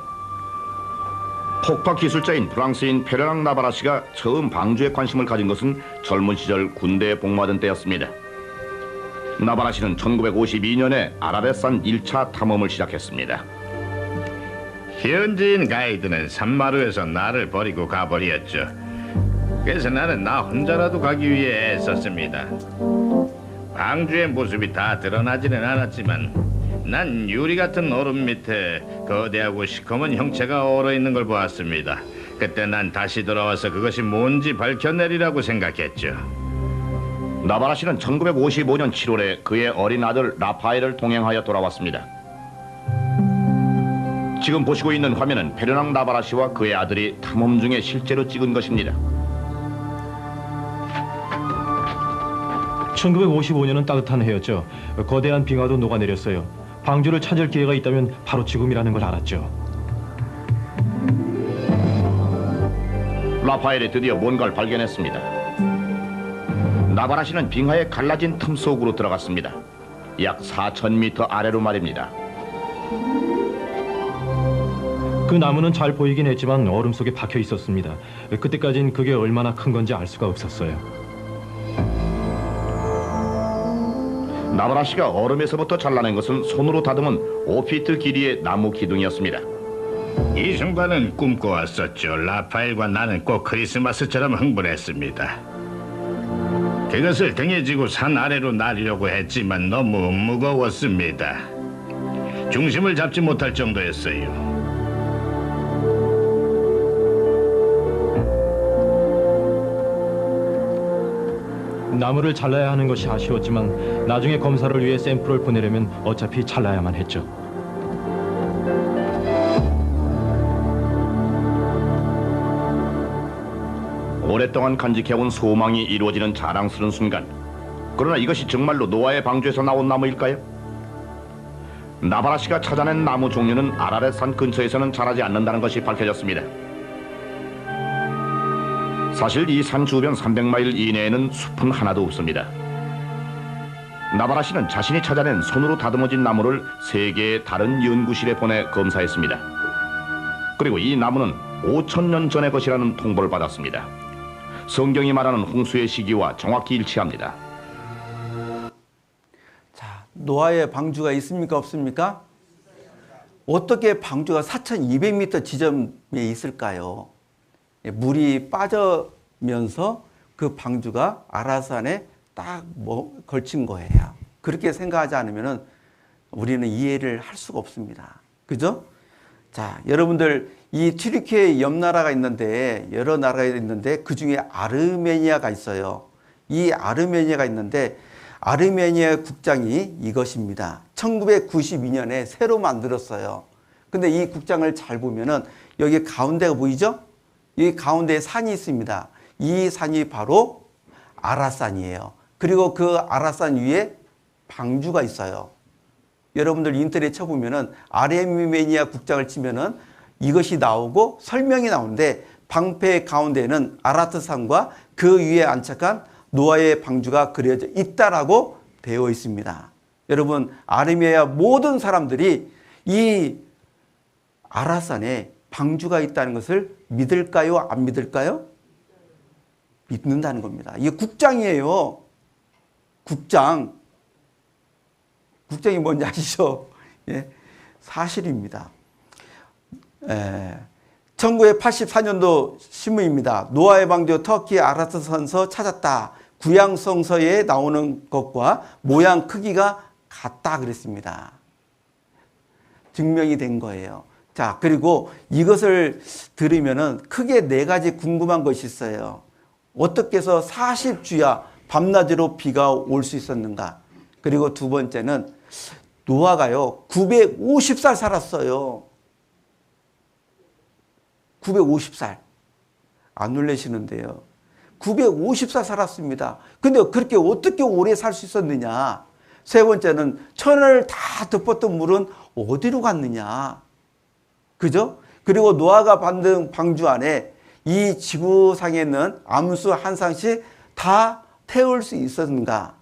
폭파 기술자인 프랑스인 페르낭 나바라 씨가 처음 방주에 관심을 가진 것은 젊은 시절 군대에 복무하던 때였습니다. 나바라 씨는 1952년에 아라렛산 1차 탐험을 시작했습니다. 현지인 가이드는 산마루에서 나를 버리고 가버렸죠. 그래서 나는 나 혼자라도 가기 위해 애썼습니다. 방주의 모습이 다 드러나지는 않았지만 난 유리 같은 얼음 밑에 거대하고 시커먼 형체가 얼어있는 걸 보았습니다. 그때 난 다시 돌아와서 그것이 뭔지 밝혀내리라고 생각했죠. 나바라 씨는 1955년 7월에 그의 어린 아들 라파엘을 동행하여 돌아왔습니다. 지금 보시고 있는 화면은 페르낭 나바라 씨와 그의 아들이 탐험 중에 실제로 찍은 것입니다. 1955년은 따뜻한 해였죠. 거대한 빙하도 녹아내렸어요. 방주를 찾을 기회가 있다면 바로 지금이라는 걸 알았죠. 라파엘이 드디어 뭔가를 발견했습니다. 나바라 씨는 빙하에 갈라진 틈 속으로 들어갔습니다. 약 4,000m 아래로 말입니다. 그 나무는 잘 보이긴 했지만 얼음 속에 박혀 있었습니다. 그때까진 그게 얼마나 큰 건지 알 수가 없었어요. 나바라 씨가 얼음에서부터 잘라낸 것은 손으로 다듬은 5피트 길이의 나무 기둥이었습니다. 이 순간은 꿈꿔왔었죠. 라파엘과 나는 꼭 크리스마스처럼 흥분했습니다. 그것을 등에 지고 산 아래로 날리려고 했지만 너무 무거웠습니다. 중심을 잡지 못할 정도였어요. 나무를 잘라야 하는 것이 아쉬웠지만 나중에 검사를 위해 샘플을 보내려면 어차피 잘라야만 했죠. 오랫동안 간직해온 소망이 이루어지는 자랑스러운 순간. 그러나 이것이 정말로 노아의 방주에서 나온 나무일까요? 나바라 씨가 찾아낸 나무 종류는 아라렛산 근처에서는 자라지 않는다는 것이 밝혀졌습니다. 사실 이 산 주변 300마일 이내에는 숲은 하나도 없습니다. 나바라 씨는 자신이 찾아낸 손으로 다듬어진 나무를 3개의 다른 연구실에 보내 검사했습니다. 그리고 이 나무는 5,000년 전의 것이라는 통보를 받았습니다. 성경이 말하는 홍수의 시기와 정확히 일치합니다. 자, 노아의 방주가 있습니까? 없습니까? 어떻게 방주가 4,200m 지점에 있을까요? 물이 빠져면서 그 방주가 아라산에 딱 걸친 거예요. 그렇게 생각하지 않으면 우리는 이해를 할 수가 없습니다. 그죠? 자, 여러분들 이 튀르키예 옆 나라가 있는데 여러 나라가 있는데 그 중에 아르메니아가 있어요. 이 아르메니아가 있는데 아르메니아 국장이 이것입니다. 1992년에 새로 만들었어요. 근데 이 국장을 잘 보면은 여기 가운데가 보이죠? 이 가운데에 산이 있습니다. 이 산이 바로 아라산이에요. 그리고 그 아라산 위에 방주가 있어요. 여러분들 인터넷 쳐보면은 아르메니아 국장을 치면은 이것이 나오고 설명이 나오는데 방패 가운데에는 아라트산과 그 위에 안착한 노아의 방주가 그려져 있다라고 되어 있습니다. 여러분, 아르메니아 모든 사람들이 이 아라산에 방주가 있다는 것을 믿을까요? 안 믿을까요? 믿는다는 겁니다. 이게 국장이에요. 국장. 국장이 뭔지 아시죠? 예, 사실입니다. 1984년도 신문입니다. 노아의 방주 터키 아라트산서 찾았다. 구양성서에 나오는 것과 모양 크기가 같다 그랬습니다. 증명이 된 거예요. 자, 그리고 이것을 들으면은 크게 네 가지 궁금한 것이 있어요. 어떻게 해서 40주야 밤낮으로 비가 올 수 있었는가? 그리고 두 번째는 노아가요 950살 살았어요. 950살. 안 놀라시는데요. 950살 살았습니다. 근데 그렇게 어떻게 오래 살 수 있었느냐? 세 번째는 천을 다 덮었던 물은 어디로 갔느냐? 그죠? 그리고 노아가 만든 방주 안에 이 지구상에 있는 암수 한 쌍씩 다 태울 수 있었는가?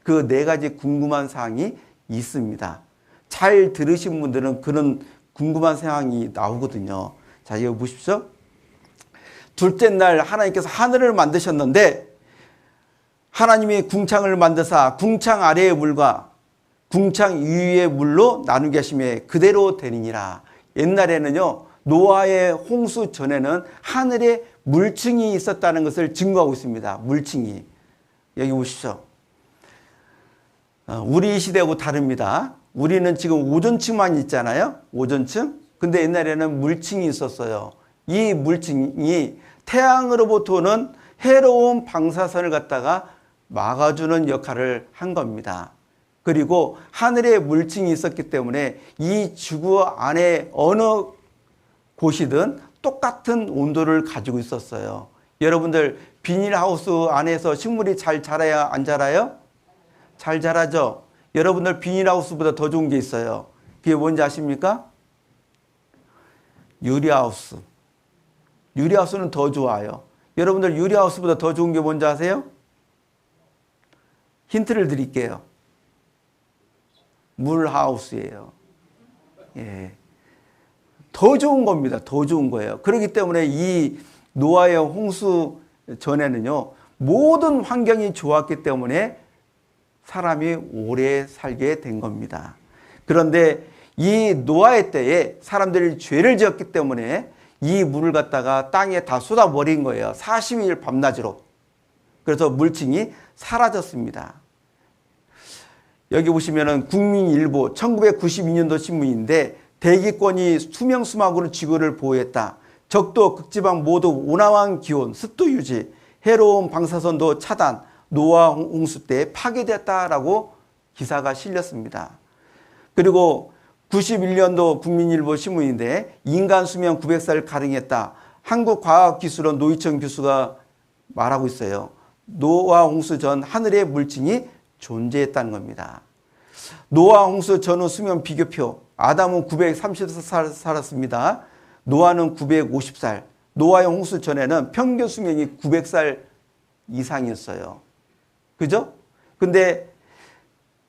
그 네 가지 궁금한 사항이 있습니다. 잘 들으신 분들은 그런 궁금한 사항이 나오거든요. 자, 이거 보십시오. 둘째 날 하나님께서 하늘을 만드셨는데 하나님이 궁창을 만드사 궁창 아래의 물과 궁창 위의 물로 나누게 하심에 그대로 되니라. 옛날에는요 노아의 홍수 전에는 하늘에 물층이 있었다는 것을 증거하고 있습니다. 물층이. 여기 보십시오. 우리 시대하고 다릅니다. 우리는 지금 오존층만 있잖아요. 오존층. 근데 옛날에는 물층이 있었어요. 이 물층이 태양으로부터 오는 해로운 방사선을 갖다가 막아주는 역할을 한 겁니다. 그리고 하늘에 물층이 있었기 때문에 이 지구 안에 어느 곳이든 똑같은 온도를 가지고 있었어요. 여러분들 비닐하우스 안에서 식물이 잘 자라야 안 자라요? 잘 자라죠? 여러분들 비닐하우스보다 더 좋은 게 있어요. 그게 뭔지 아십니까? 유리하우스. 유리하우스는 더 좋아요. 여러분들 유리하우스보다 더 좋은 게 뭔지 아세요? 힌트를 드릴게요. 물하우스예요. 예. 더 좋은 겁니다. 더 좋은 거예요. 그렇기 때문에 이 노아의 홍수 전에는요, 모든 환경이 좋았기 때문에 사람이 오래 살게 된 겁니다. 그런데 이 노아의 때에 사람들이 죄를 지었기 때문에 이 물을 갖다가 땅에 다 쏟아버린 거예요. 40일 밤낮으로. 그래서 물층이 사라졌습니다. 여기 보시면은 국민일보 1992년도 신문인데 대기권이 수명수막으로 지구를 보호했다. 적도 극지방 모두 온화한 기온, 습도 유지, 해로운 방사선도 차단, 노아 홍수 때 파괴됐다라고 기사가 실렸습니다. 그리고 91년도 국민일보 신문인데 인간 수명 900살 가능했다. 한국과학기술원 노희천 교수가 말하고 있어요. 노아 홍수 전 하늘의 물층이 존재했다는 겁니다. 노아 홍수 전후 수명 비교표. 아담은 930살 살았습니다. 노아는 950살. 노아의 홍수 전에는 평균 수명이 900살 이상이었어요. 그죠? 근데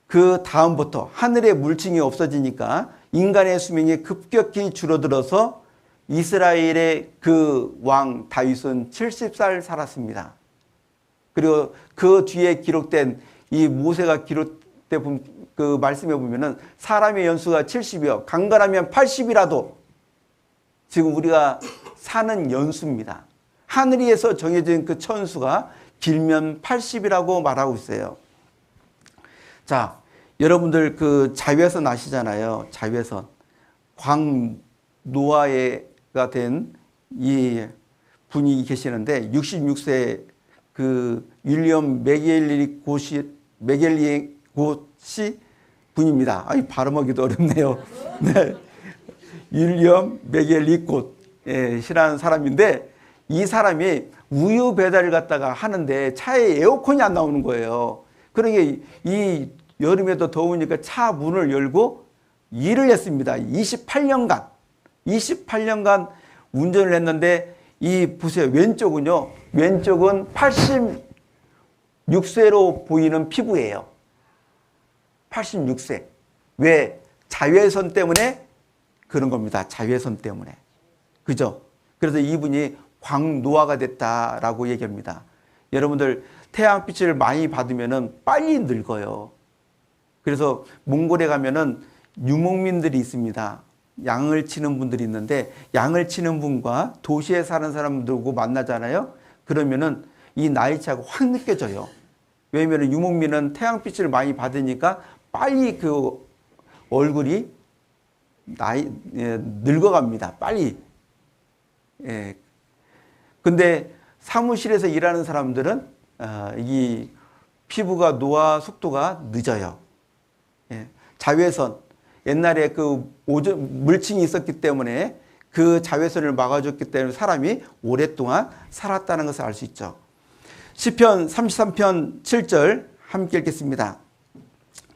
그 다음부터 하늘의 물층이 없어지니까 인간의 수명이 급격히 줄어들어서 이스라엘의 그 왕 다윗은 70살 살았습니다. 그리고 그 뒤에 기록된 이 모세가 기록된 그 말씀에 보면은 사람의 연수가 70이요. 강건하면 80이라도 지금 우리가 사는 연수입니다. 하늘 위에서 정해진 그 천수가 길면 80이라고 말하고 있어요. 자, 여러분들 그 자외선 아시잖아요. 자외선. 광노아가 된 이 분이 계시는데 66세 그 윌리엄 메겔리곳이 분입니다. 아이 발음하기도 어렵네요. 네. 윌리엄 메겔리곳이라는 사람인데 이 사람이 우유 배달을 갖다가 하는데 차에 에어컨이 안 나오는 거예요. 그러게 이 여름에도 더우니까 차 문을 열고 일을 했습니다. 28년간 운전을 했는데 이 보세요. 왼쪽은요. 왼쪽은 86세로 보이는 피부예요. 86세. 왜? 자외선 때문에 그런 겁니다. 자외선 때문에. 그죠? 그래서 이분이 광노아가 됐다라고 얘기합니다. 여러분들 태양빛을 많이 받으면 빨리 늙어요. 그래서 몽골에 가면은 유목민들이 있습니다. 양을 치는 분들이 있는데 양을 치는 분과 도시에 사는 사람들하고 만나잖아요. 그러면은 이 나이 차가 확 느껴져요. 왜냐면 유목민은 태양빛을 많이 받으니까 빨리 그 얼굴이 늙어갑니다. 빨리. 예. 근데 사무실에서 일하는 사람들은 이 피부가 노화 속도가 늦어요. 예. 자외선, 옛날에 그 물층이 있었기 때문에 그 자외선을 막아줬기 때문에 사람이 오랫동안 살았다는 것을 알 수 있죠. 시편 33편 7절 함께 읽겠습니다.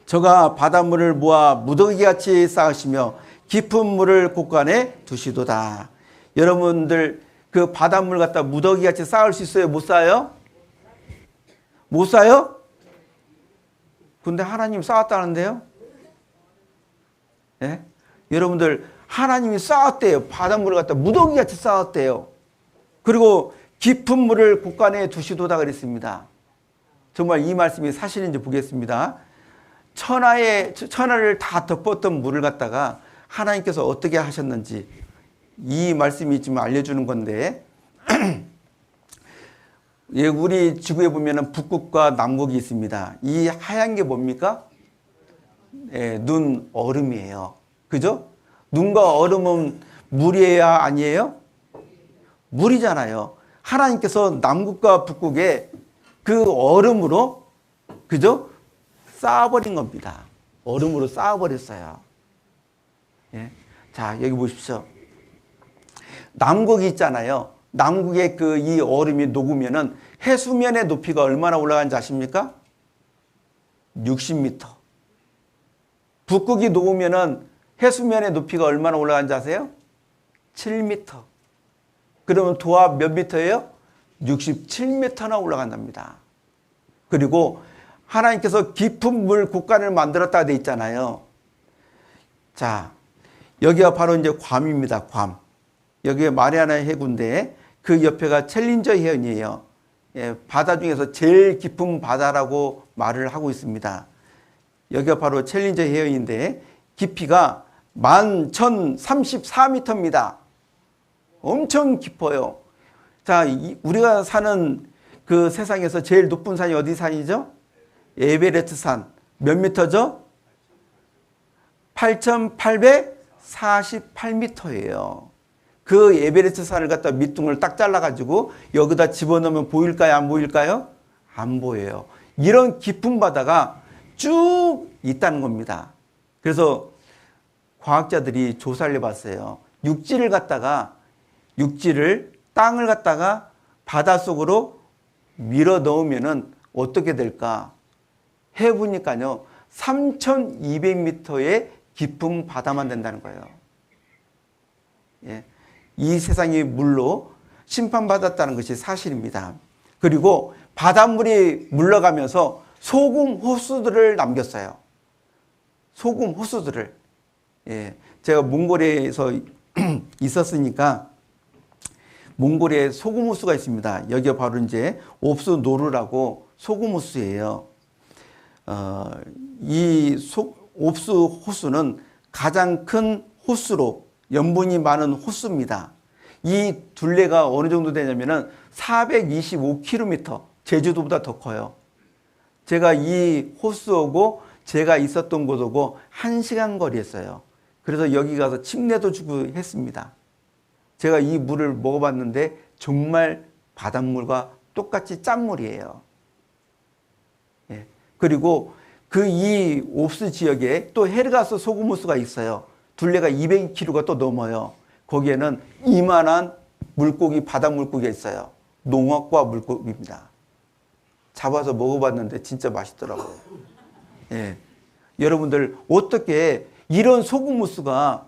저가 바닷물을 모아 무더기같이 쌓으시며 깊은 물을 곳간에 두시도다. 여러분들 그 바닷물 갖다 무더기같이 쌓을 수 있어요? 못 쌓아요? 못 쌓아요? 근데 하나님 쌓았다는데요? 예? 여러분들 하나님이 쌓았대요. 바닷물을 갖다 무더기같이 쌓았대요. 그리고 깊은 물을 곳간에 두시도다 그랬습니다. 정말 이 말씀이 사실인지 보겠습니다. 천하를 다 덮었던 물을 갖다가 하나님께서 어떻게 하셨는지 이 말씀이 지금 알려주는 건데 예, 우리 지구에 보면 북극과 남극이 있습니다. 이 하얀 게 뭡니까? 예, 눈, 얼음이에요. 그죠? 눈과 얼음은 물이에요? 아니에요? 물이잖아요. 하나님께서 남극과 북극에 그 얼음으로, 그죠? 쌓아버린 겁니다. 얼음으로 쌓아버렸어요. 예. 자, 여기 보십시오. 남극이 있잖아요. 남극의 그 이 얼음이 녹으면은 해수면의 높이가 얼마나 올라가는지 아십니까? 60m. 북극이 녹으면은 해수면의 높이가 얼마나 올라가는지 아세요? 7m. 그러면 도합 몇 미터예요? 67m나 올라간답니다. 그리고 하나님께서 깊은 물 곳간을 만들었다 돼 있잖아요. 자, 여기가 바로 이제 괌입니다. 괌. 여기에 마리아나 해구인데 그 옆에가 챌린저 해연이에요. 예, 바다 중에서 제일 깊은 바다라고 말을 하고 있습니다. 여기가 바로 챌린저 해연인데 깊이가 11,034m입니다. 엄청 깊어요. 자, 우리가 사는 그 세상에서 제일 높은 산이 어디 산이죠? 에베레스트 산. 몇 미터죠? 8,848m예요. 그 에베레스트 산을 갖다 밑둥을 딱 잘라가지고 여기다 집어넣으면 보일까요? 안 보일까요? 안 보여요. 이런 깊은 바다가 쭉 있다는 겁니다. 그래서 과학자들이 조사를 해봤어요. 땅을 갖다가 바닷속으로 밀어 넣으면은 어떻게 될까? 해보니까요, 3,200m의 깊은 바다만 된다는 거예요. 예. 이 세상이 물로 심판받았다는 것이 사실입니다. 그리고 바닷물이 물러가면서 소금 호수들을 남겼어요. 소금 호수들을. 예. 제가 몽골에서 있었으니까 몽골에 소금 호수가 있습니다. 여기가 바로 이제 옵수 노르라고 소금 호수예요. 이 옵수 호수는 가장 큰 호수로 염분이 많은 호수입니다. 이 둘레가 어느 정도 되냐면은 425km, 제주도보다 더 커요. 제가 이 호수하고 제가 있었던 곳하고 1시간 거리였어요. 그래서 여기 가서 침례도 주고 했습니다. 제가 이 물을 먹어봤는데 정말 바닷물과 똑같이 짠물이에요. 예. 그리고 그 이 옵스 지역에 또 헤르가스 소금호수가 있어요. 둘레가 200km가 또 넘어요. 거기에는 이만한 물고기, 바다 물고기가 있어요. 농어과 물고기입니다. 잡아서 먹어봤는데 진짜 맛있더라고요. 예. 여러분들 어떻게 이런 소금호수가,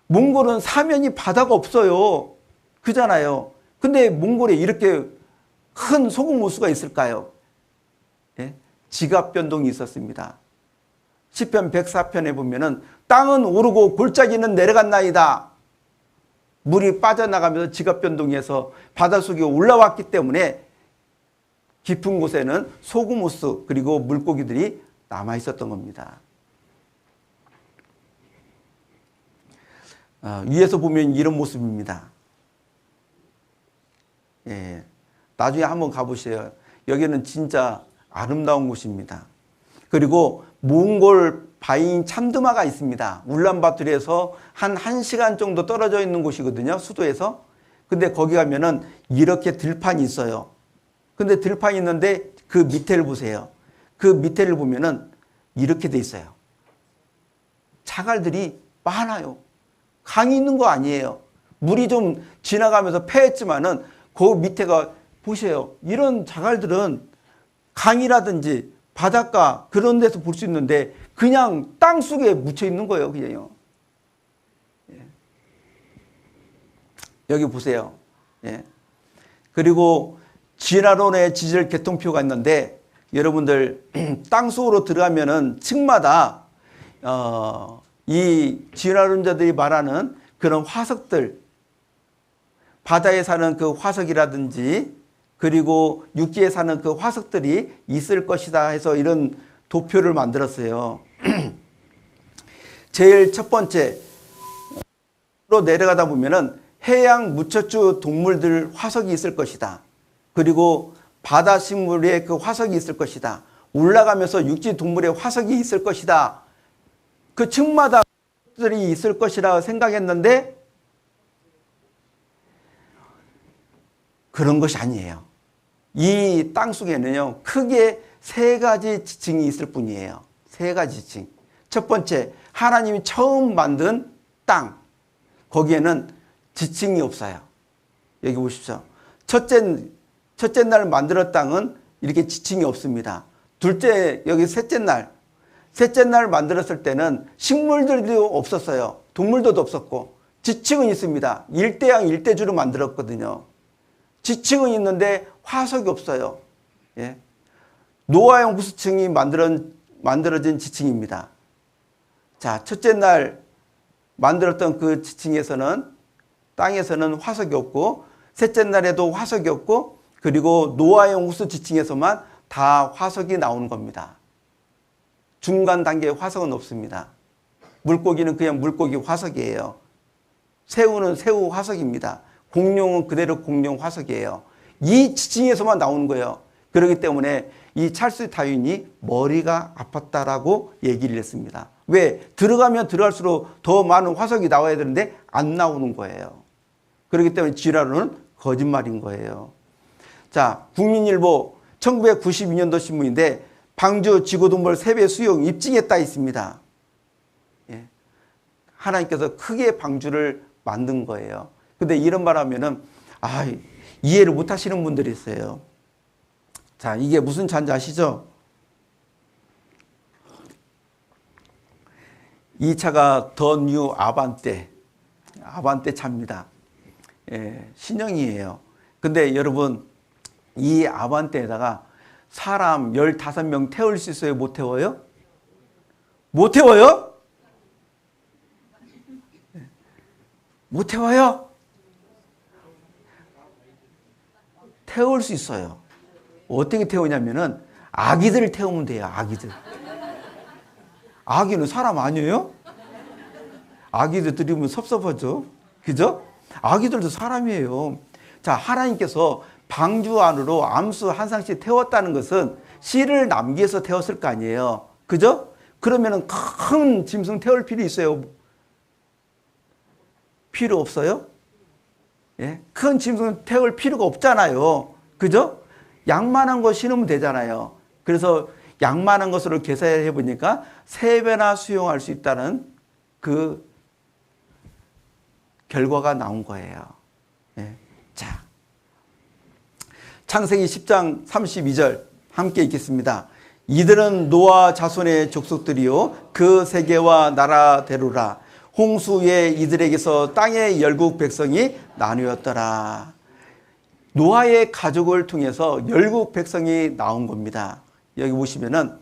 몽골은 사면이 바다가 없어요. 그잖아요. 근데 몽골에 이렇게 큰 소금호수가 있을까요? 예? 지각 변동이 있었습니다. 시편 104편에 보면은 땅은 오르고 골짜기는 내려갔나이다. 물이 빠져나가면서 지각 변동해서 바닷속에 올라왔기 때문에 깊은 곳에는 소금호수 그리고 물고기들이 남아 있었던 겁니다. 위에서 보면 이런 모습입니다. 예, 나중에 한번 가보세요. 여기는 진짜 아름다운 곳입니다. 그리고 몽골 바인 참드마가 있습니다. 울란바토르에서 한 1시간 정도 떨어져 있는 곳이거든요. 수도에서. 근데 거기 가면은 이렇게 들판이 있어요. 근데 들판이 있는데 그 밑에를 보세요. 그 밑에를 보면은 이렇게 돼 있어요. 자갈들이 많아요. 강이 있는 거 아니에요. 물이 좀 지나가면서 패했지만은 그 밑에가 보세요. 이런 자갈들은 강이라든지 바닷가 그런 데서 볼 수 있는데 그냥 땅 속에 묻혀 있는 거예요. 그냥요. 예. 여기 보세요. 예. 그리고 진화론의 지질 개통표가 있는데 여러분들 땅 속으로 들어가면은 층마다 이 진화론자들이 말하는 그런 화석들, 바다에 사는 그 화석이라든지 그리고 육지에 사는 그 화석들이 있을 것이다 해서 이런 도표를 만들었어요. 제일 첫 번째로 내려가다 보면은 해양 무척추 동물들 화석이 있을 것이다. 그리고 바다 식물의 그 화석이 있을 것이다. 올라가면서 육지 동물의 화석이 있을 것이다. 그 층마다 들이 있을 것이라 생각했는데 그런 것이 아니에요. 이 땅 속에는요, 크게 3가지 지층이 있을 뿐이에요. 3가지 지층. 첫 번째, 하나님이 처음 만든 땅. 거기에는 지층이 없어요. 여기 보십시오. 첫째 날 만들었 땅은 이렇게 지층이 없습니다. 둘째, 여기 셋째 날 만들었을 때는 식물들도 없었어요. 동물도 없었고 지층은 있습니다. 일대양 일대주로 만들었거든요. 지층은 있는데 화석이 없어요. 예. 노아형 구스층이 만들어진 지층입니다. 자, 첫째 날 만들었던 그 지층에서는 땅에서는 화석이 없고 셋째 날에도 화석이 없고 그리고 노아형 후스 지층에서만 다 화석이 나오는 겁니다. 중간 단계의 화석은 없습니다. 물고기는 그냥 물고기 화석이에요. 새우는 새우 화석입니다. 공룡은 그대로 공룡 화석이에요. 이 지층에서만 나오는 거예요. 그렇기 때문에 이 찰스 다윈이 머리가 아팠다라고 얘기를 했습니다. 왜? 들어가면 들어갈수록 더 많은 화석이 나와야 되는데 안 나오는 거예요. 그렇기 때문에 진화론은 거짓말인 거예요. 자, 국민일보 1992년도 신문인데 방주 지구동물 세배 수용 입증했다 있습니다. 예. 하나님께서 크게 방주를 만든 거예요. 근데 이런 말 하면은, 이해를 못 하시는 분들이 있어요. 자, 이게 무슨 차인지 아시죠? 이 차가 더 뉴 아반떼 차입니다. 예, 신형이에요. 근데 여러분, 이 아반떼에다가 사람 15명 태울 수 있어요? 못 태워요? 못 태워요? 못 태워요? 태울 수 있어요. 어떻게 태우냐면은 아기들을 태우면 돼요. 아기들. 아기는 사람 아니에요? 아기들 들이면 섭섭하죠? 그죠? 아기들도 사람이에요. 자, 하나님께서 방주 안으로 암수 한 쌍씩 태웠다는 것은 씨를 남기해서 태웠을 거 아니에요. 그죠? 그러면은 큰 짐승 태울 필요 있어요? 필요 없어요? 예? 큰 짐승 태울 필요가 없잖아요. 그죠? 양만한 거 신으면 되잖아요. 그래서 양만한 것으로 계산해 보니까 3배나 수용할 수 있다는 그 결과가 나온 거예요. 예. 자, 창세기 10장 32절 함께 읽겠습니다. 이들은 노아 자손의 족속들이요 그 세계와 나라대로라. 홍수에 이들에게서 땅의 열국 백성이 나누었더라. 노아의 가족을 통해서 열국 백성이 나온 겁니다. 여기 보시면은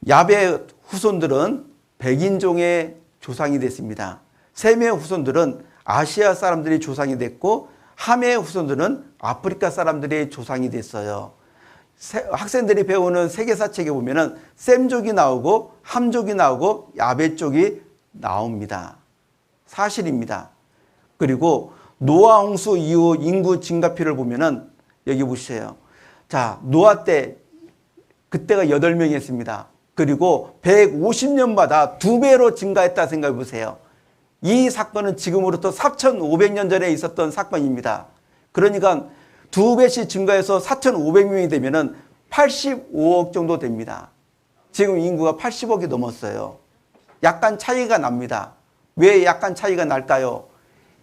야베 후손들은 백인종의 조상이 됐습니다. 셈의 후손들은 아시아 사람들이 조상이 됐고 함의 후손들은 아프리카 사람들이 조상이 됐어요. 학생들이 배우는 세계사 책에 보면은 셈족이 나오고 함족이 나오고 야베 쪽이 나옵니다. 사실입니다. 그리고 노아 홍수 이후 인구 증가표를 보면은 여기 보세요. 자, 노아 때 그때가 8명이었습니다. 그리고 150년마다 2배로 증가했다 생각해 보세요. 이 사건은 지금으로부터 4,500년 전에 있었던 사건입니다. 그러니까 2배씩 증가해서 4,500명이 되면은 85억 정도 됩니다. 지금 인구가 80억이 넘었어요. 약간 차이가 납니다. 왜 약간 차이가 날까요?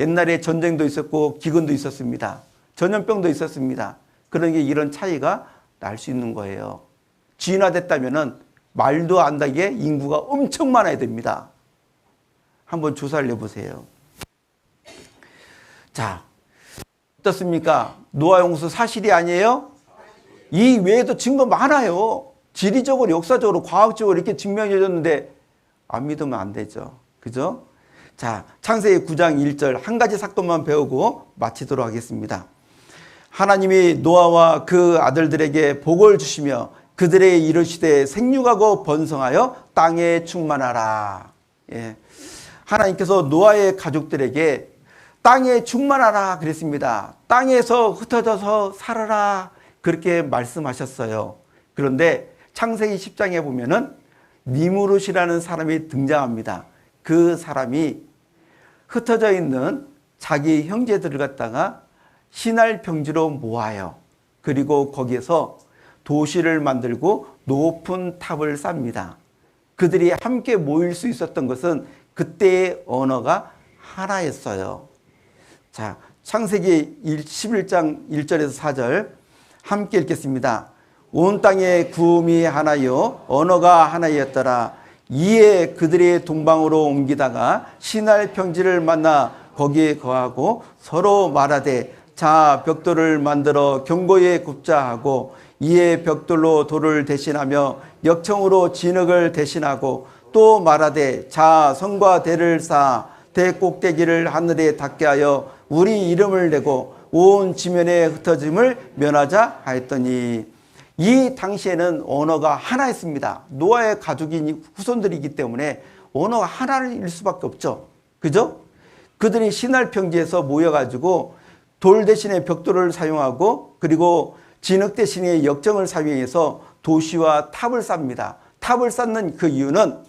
옛날에 전쟁도 있었고 기근도 있었습니다. 전염병도 있었습니다. 그러니까 이런 차이가 날 수 있는 거예요. 진화됐다면은 말도 안 되게 인구가 엄청 많아야 됩니다. 한번 조사를 해보세요. 자, 어떻습니까? 노아 홍수 사실이 아니에요? 이 외에도 증거 많아요. 지리적으로, 역사적으로, 과학적으로 이렇게 증명해줬는데 안 믿으면 안 되죠. 그죠? 자, 창세기 9장 1절 한 가지 사건만 배우고 마치도록 하겠습니다. 하나님이 노아와 그 아들들에게 복을 주시며 그들에게 이르시되 생육하고 번성하여 땅에 충만하라. 예. 하나님께서 노아의 가족들에게 땅에 충만하라 그랬습니다. 땅에서 흩어져서 살아라 그렇게 말씀하셨어요. 그런데 창세기 10장에 보면은 니무롯이라는 사람이 등장합니다. 그 사람이 흩어져 있는 자기 형제들을 갖다가 신할 평지로 모아요. 그리고 거기에서 도시를 만들고 높은 탑을 쌓습니다. 그들이 함께 모일 수 있었던 것은 그때의 언어가 하나였어요. 자, 창세기 11장 1절에서 4절 함께 읽겠습니다. 온 땅에 구음이 하나요 언어가 하나였더라. 이에 그들이 동방으로 옮기다가 신할 평지를 만나 거기에 거하고 서로 말하되 자 벽돌을 만들어 경고에 굽자 하고 이에 벽돌로 돌을 대신하며 역청으로 진흙을 대신하고 또 말하되 자 성과 대를 쌓아 대 꼭대기를 하늘에 닿게 하여 우리 이름을 내고 온 지면에 흩어짐을 면하자 하였더니 이 당시에는 언어가 하나였습니다. 노아의 가족이 후손들이기 때문에 언어가 하나일 수밖에 없죠. 그죠? 그들이 신할 평지에서 모여가지고 돌 대신에 벽돌을 사용하고 그리고 진흙 대신에 역정을 사용해서 도시와 탑을 쌓습니다. 탑을 쌓는 그 이유는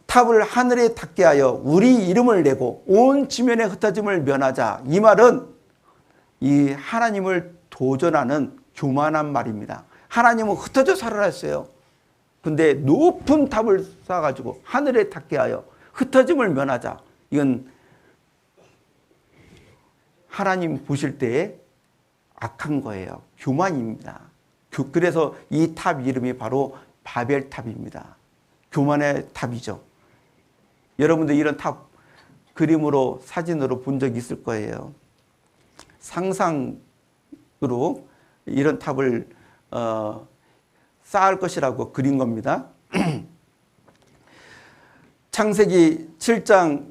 탑을 하늘에 닿게 하여 우리 이름을 내고 온 지면에 흩어짐을 면하자. 이 말은 이 하나님을 도전하는 교만한 말입니다. 하나님은 흩어져 살아라 했어요. 근데 높은 탑을 쌓아가지고 하늘에 닿게 하여 흩어짐을 면하자. 이건 하나님 보실 때에 악한 거예요. 교만입니다. 그래서 이 탑 이름이 바로 바벨탑입니다. 교만의 탑이죠. 여러분들 이런 탑 그림으로 사진으로 본 적 있을 거예요. 상상으로 이런 탑을 쌓을 것이라고 그린 겁니다. 창세기 7장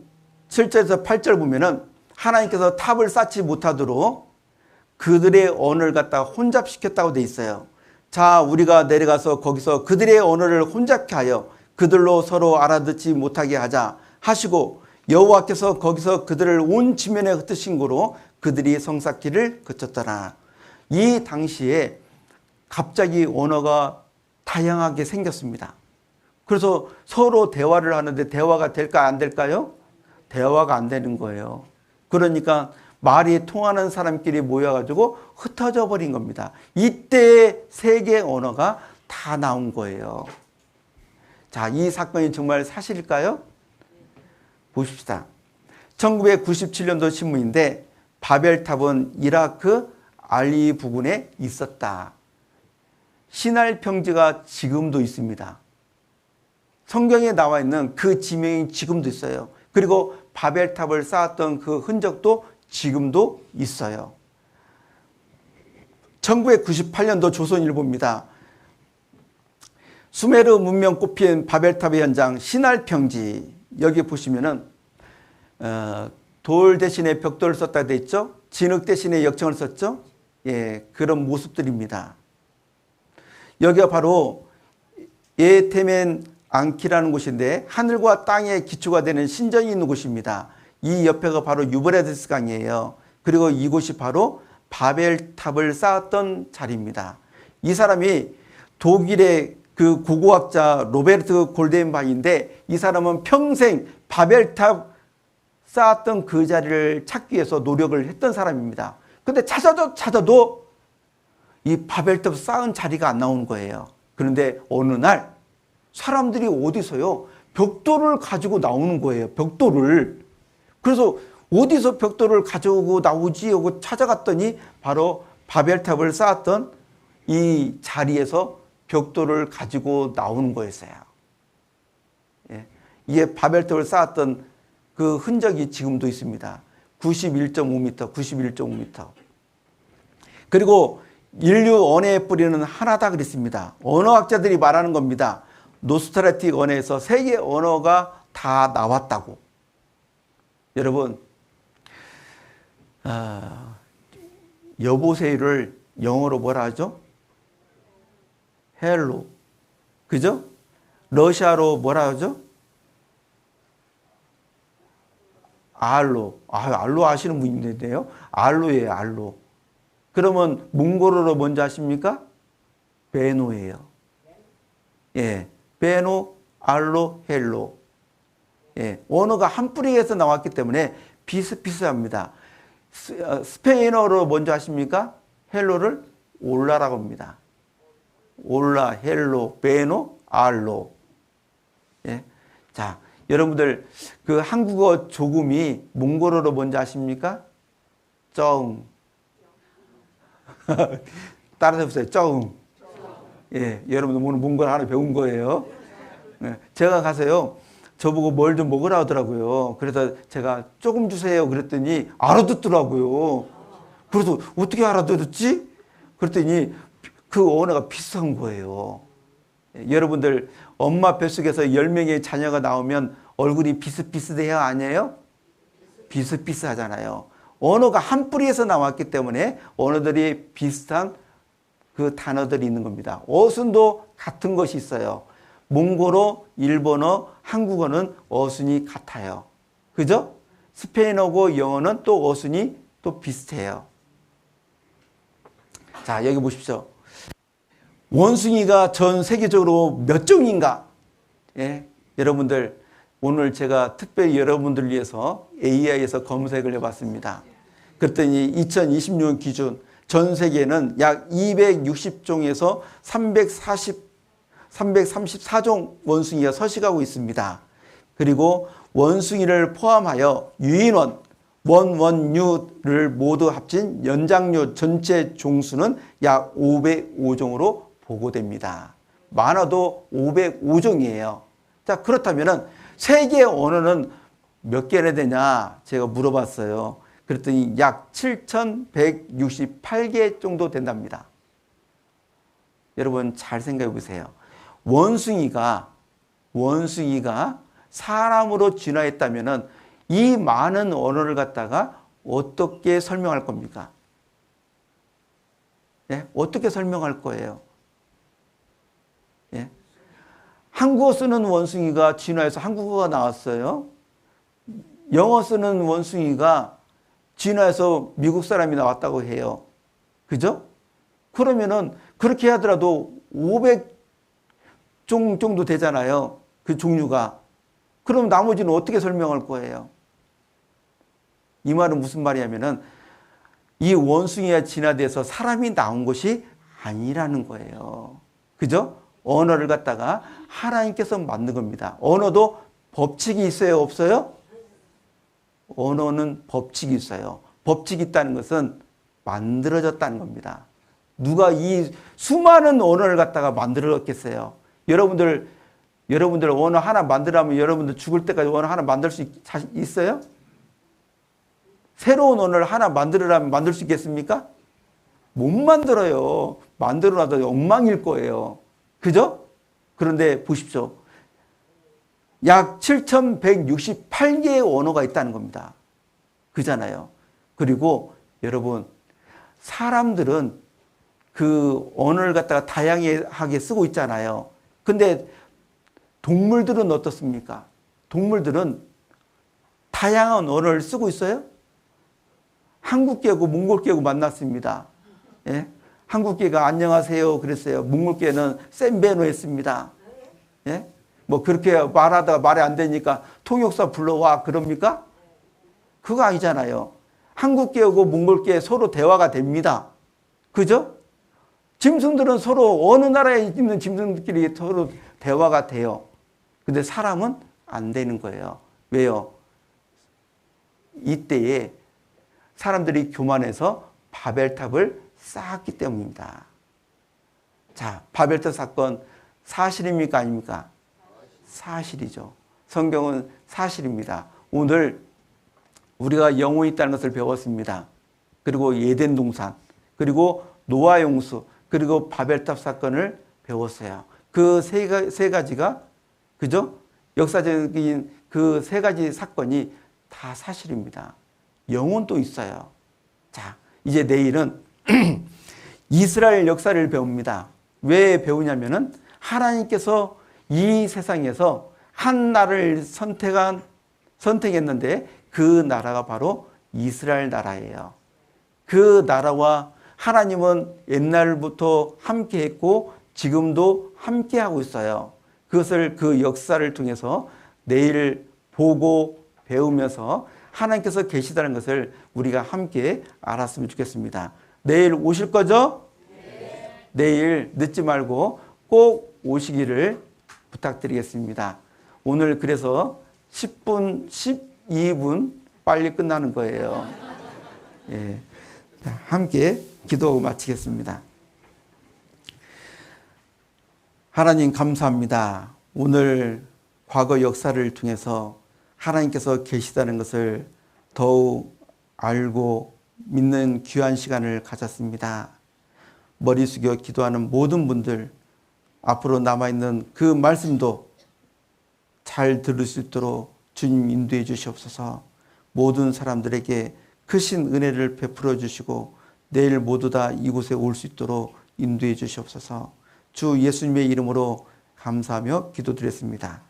7절에서 8절 보면은 하나님께서 탑을 쌓지 못하도록 그들의 언어를 갖다가 혼잡시켰다고 돼 있어요. 자, 우리가 내려가서 거기서 그들의 언어를 혼잡케 하여 그들로 서로 알아듣지 못하게 하자 하시고 여호와께서 거기서 그들을 온 지면에 흩으신 고로 그들이 성쌓기를 그쳤더라. 이 당시에 갑자기 언어가 다양하게 생겼습니다. 그래서 서로 대화를 하는데 대화가 될까 안 될까요? 대화가 안 되는 거예요. 그러니까 말이 통하는 사람끼리 모여가지고 흩어져 버린 겁니다. 이때 세계 언어가 다 나온 거예요. 자, 이 사건이 정말 사실일까요? 보십시다. 1997년도 신문인데 바벨탑은 이라크 알리 부근에 있었다. 신할 평지가 지금도 있습니다. 성경에 나와 있는 그 지명이 지금도 있어요. 그리고 바벨탑을 쌓았던 그 흔적도 지금도 있어요. 1998년도 조선일보입니다. 수메르 문명 꼽힌 바벨탑의 현장 신할 평지. 여기 보시면은 돌 대신에 벽돌을 썼다 돼 있죠. 진흙 대신에 역청을 썼죠. 예, 그런 모습들입니다. 여기가 바로 에테멘 앙키라는 곳인데 하늘과 땅의 기초가 되는 신전이 있는 곳입니다. 이 옆에가 바로 유브라데스 강이에요. 그리고 이곳이 바로 바벨탑을 쌓았던 자리입니다. 이 사람이 독일의 그 고고학자 로베르트 골덴바이인데 이 사람은 평생 바벨탑 쌓았던 그 자리를 찾기 위해서 노력을 했던 사람입니다. 근데 찾아도 이 바벨탑 쌓은 자리가 안 나오는 거예요. 그런데 어느 날 사람들이 어디서요? 벽돌을 가지고 나오는 거예요. 벽돌을. 그래서 어디서 벽돌을 가져오고 나오지 하고 찾아갔더니 바로 바벨탑을 쌓았던 이 자리에서 벽돌을 가지고 나오는 거였어요. 예. 이게 바벨탑을 쌓았던 그 흔적이 지금도 있습니다. 91.5m, 91.5m. 그리고 인류 언어의 뿌리는 하나다 그랬습니다. 언어학자들이 말하는 겁니다. 노스트라틱 언어에서 세계 언어가 다 나왔다고. 여러분, 여보세요를 영어로 뭐라 하죠? 헬로. 그죠? 러시아로 뭐라 하죠? 알로. 알로 아시는 분이 있는데요. 알로예요, 알로. 그러면 몽골어로 뭔지 아십니까? 베노예요. 예. 베노, 알로, 헬로. 예. 언어가 한 뿌리에서 나왔기 때문에 비슷비슷합니다. 스페인어로 뭔지 아십니까? 헬로를 올라라고 합니다. 올라, 헬로, 베노, 알로. 예. 자, 여러분들 그 한국어 조금이 몽골어로 뭔지 아십니까? 쩡. 따라해 보세요. 쩡. 예, 여러분들 오늘 몽골어 하나 배운 거예요. 예, 제가 가서요. 저보고 뭘 좀 먹으라 하더라고요. 그래서 제가 조금 주세요. 그랬더니 알아듣더라고요. 그래서 어떻게 알아들었지? 그랬더니 그 언어가 비슷한 거예요. 여러분들 엄마 뱃속에서 10명의 자녀가 나오면 얼굴이 비슷비슷해야 아니에요? 비슷비슷하잖아요. 언어가 한 뿌리에서 나왔기 때문에 언어들이 비슷한 그 단어들이 있는 겁니다. 어순도 같은 것이 있어요. 몽골어, 일본어, 한국어는 어순이 같아요. 그죠? 스페인어고 영어는 또 어순이 또 비슷해요. 자, 여기 보십시오. 원숭이가 전 세계적으로 몇 종인가? 예, 여러분들 오늘 제가 특별히 여러분들 위해서 AI에서 검색을 해봤습니다. 그랬더니 2026년 기준 전 세계는 약 260종에서 334종 원숭이가 서식하고 있습니다. 그리고 원숭이를 포함하여 유인원, 원원류를 모두 합친 연장류 전체 종수는 약 505종으로 보고됩니다. 많아도 505종이에요. 자, 그렇다면 세계 언어는 몇 개나 되냐 제가 물어봤어요. 그랬더니 약 7,168개 정도 된답니다. 여러분 잘 생각해 보세요. 원숭이가 사람으로 진화했다면 이 많은 언어를 갖다가 어떻게 설명할 겁니까? 예? 어떻게 설명할 거예요? 예? 한국어 쓰는 원숭이가 진화해서 한국어가 나왔어요. 영어 쓰는 원숭이가 진화해서 미국 사람이 나왔다고 해요. 그죠? 그러면은 그렇게 하더라도 500종 정도 되잖아요. 그 종류가. 그럼 나머지는 어떻게 설명할 거예요? 이 말은 무슨 말이냐면은 이 원숭이가 진화돼서 사람이 나온 것이 아니라는 거예요. 그죠? 언어를 갖다가 하나님께서 만든 겁니다. 언어도 법칙이 있어요, 없어요? 언어는 법칙이 있어요. 법칙이 있다는 것은 만들어졌다는 겁니다. 누가 이 수많은 언어를 갖다가 만들었겠어요? 여러분들 언어 하나 만들려면 여러분들 죽을 때까지 언어 하나 만들 수 있어요? 새로운 언어를 하나 만들으려면 만들 수 있겠습니까? 못 만들어요. 만들어놔도 엉망일 거예요. 그죠? 그런데 보십시오. 약 7,168개의 언어가 있다는 겁니다. 그잖아요. 그리고 여러분, 사람들은 그 언어를 갖다가 다양하게 쓰고 있잖아요. 근데 동물들은 어떻습니까? 동물들은 다양한 언어를 쓰고 있어요? 한국 개고 몽골 개고 만났습니다. 예? 한국계가 안녕하세요 그랬어요. 몽골계는 센베노 했습니다. 예? 뭐 그렇게 말하다가 말이 안 되니까 통역사 불러와 그럽니까? 그거 아니잖아요. 한국계하고 몽골계 서로 대화가 됩니다. 그죠? 짐승들은 서로 어느 나라에 있는 짐승들끼리 서로 대화가 돼요. 근데 사람은 안 되는 거예요. 왜요? 이때에 사람들이 교만해서 바벨탑을 쌓았기 때문입니다. 자, 바벨탑 사건 사실입니까? 아닙니까? 사실이죠. 성경은 사실입니다. 오늘 우리가 영혼이 있다는 것을 배웠습니다. 그리고 예덴 동산, 그리고 노아 용수, 그리고 바벨탑 사건을 배웠어요. 그 세 가지가, 그죠? 역사적인 그 세 가지 사건이 다 사실입니다. 영혼도 있어요. 자, 이제 내일은 이스라엘 역사를 배웁니다. 왜 배우냐면은 하나님께서 이 세상에서 한 나라를 선택했는데 그 나라가 바로 이스라엘 나라예요. 그 나라와 하나님은 옛날부터 함께 했고 지금도 함께 하고 있어요. 그것을 그 역사를 통해서 내일 보고 배우면서 하나님께서 계시다는 것을 우리가 함께 알았으면 좋겠습니다. 내일 오실 거죠? 네. 내일 늦지 말고 꼭 오시기를 부탁드리겠습니다. 오늘 그래서 10분, 12분 빨리 끝나는 거예요. 예. 자, 함께 기도하고 마치겠습니다. 하나님 감사합니다. 오늘 과거 역사를 통해서 하나님께서 계시다는 것을 더욱 알고 믿는 귀한 시간을 가졌습니다. 머리 숙여 기도하는 모든 분들 앞으로 남아있는 그 말씀도 잘 들을 수 있도록 주님 인도해 주시옵소서. 모든 사람들에게 크신 은혜를 베풀어 주시고 내일 모두 다 이곳에 올 수 있도록 인도해 주시옵소서. 주 예수님의 이름으로 감사하며 기도드렸습니다.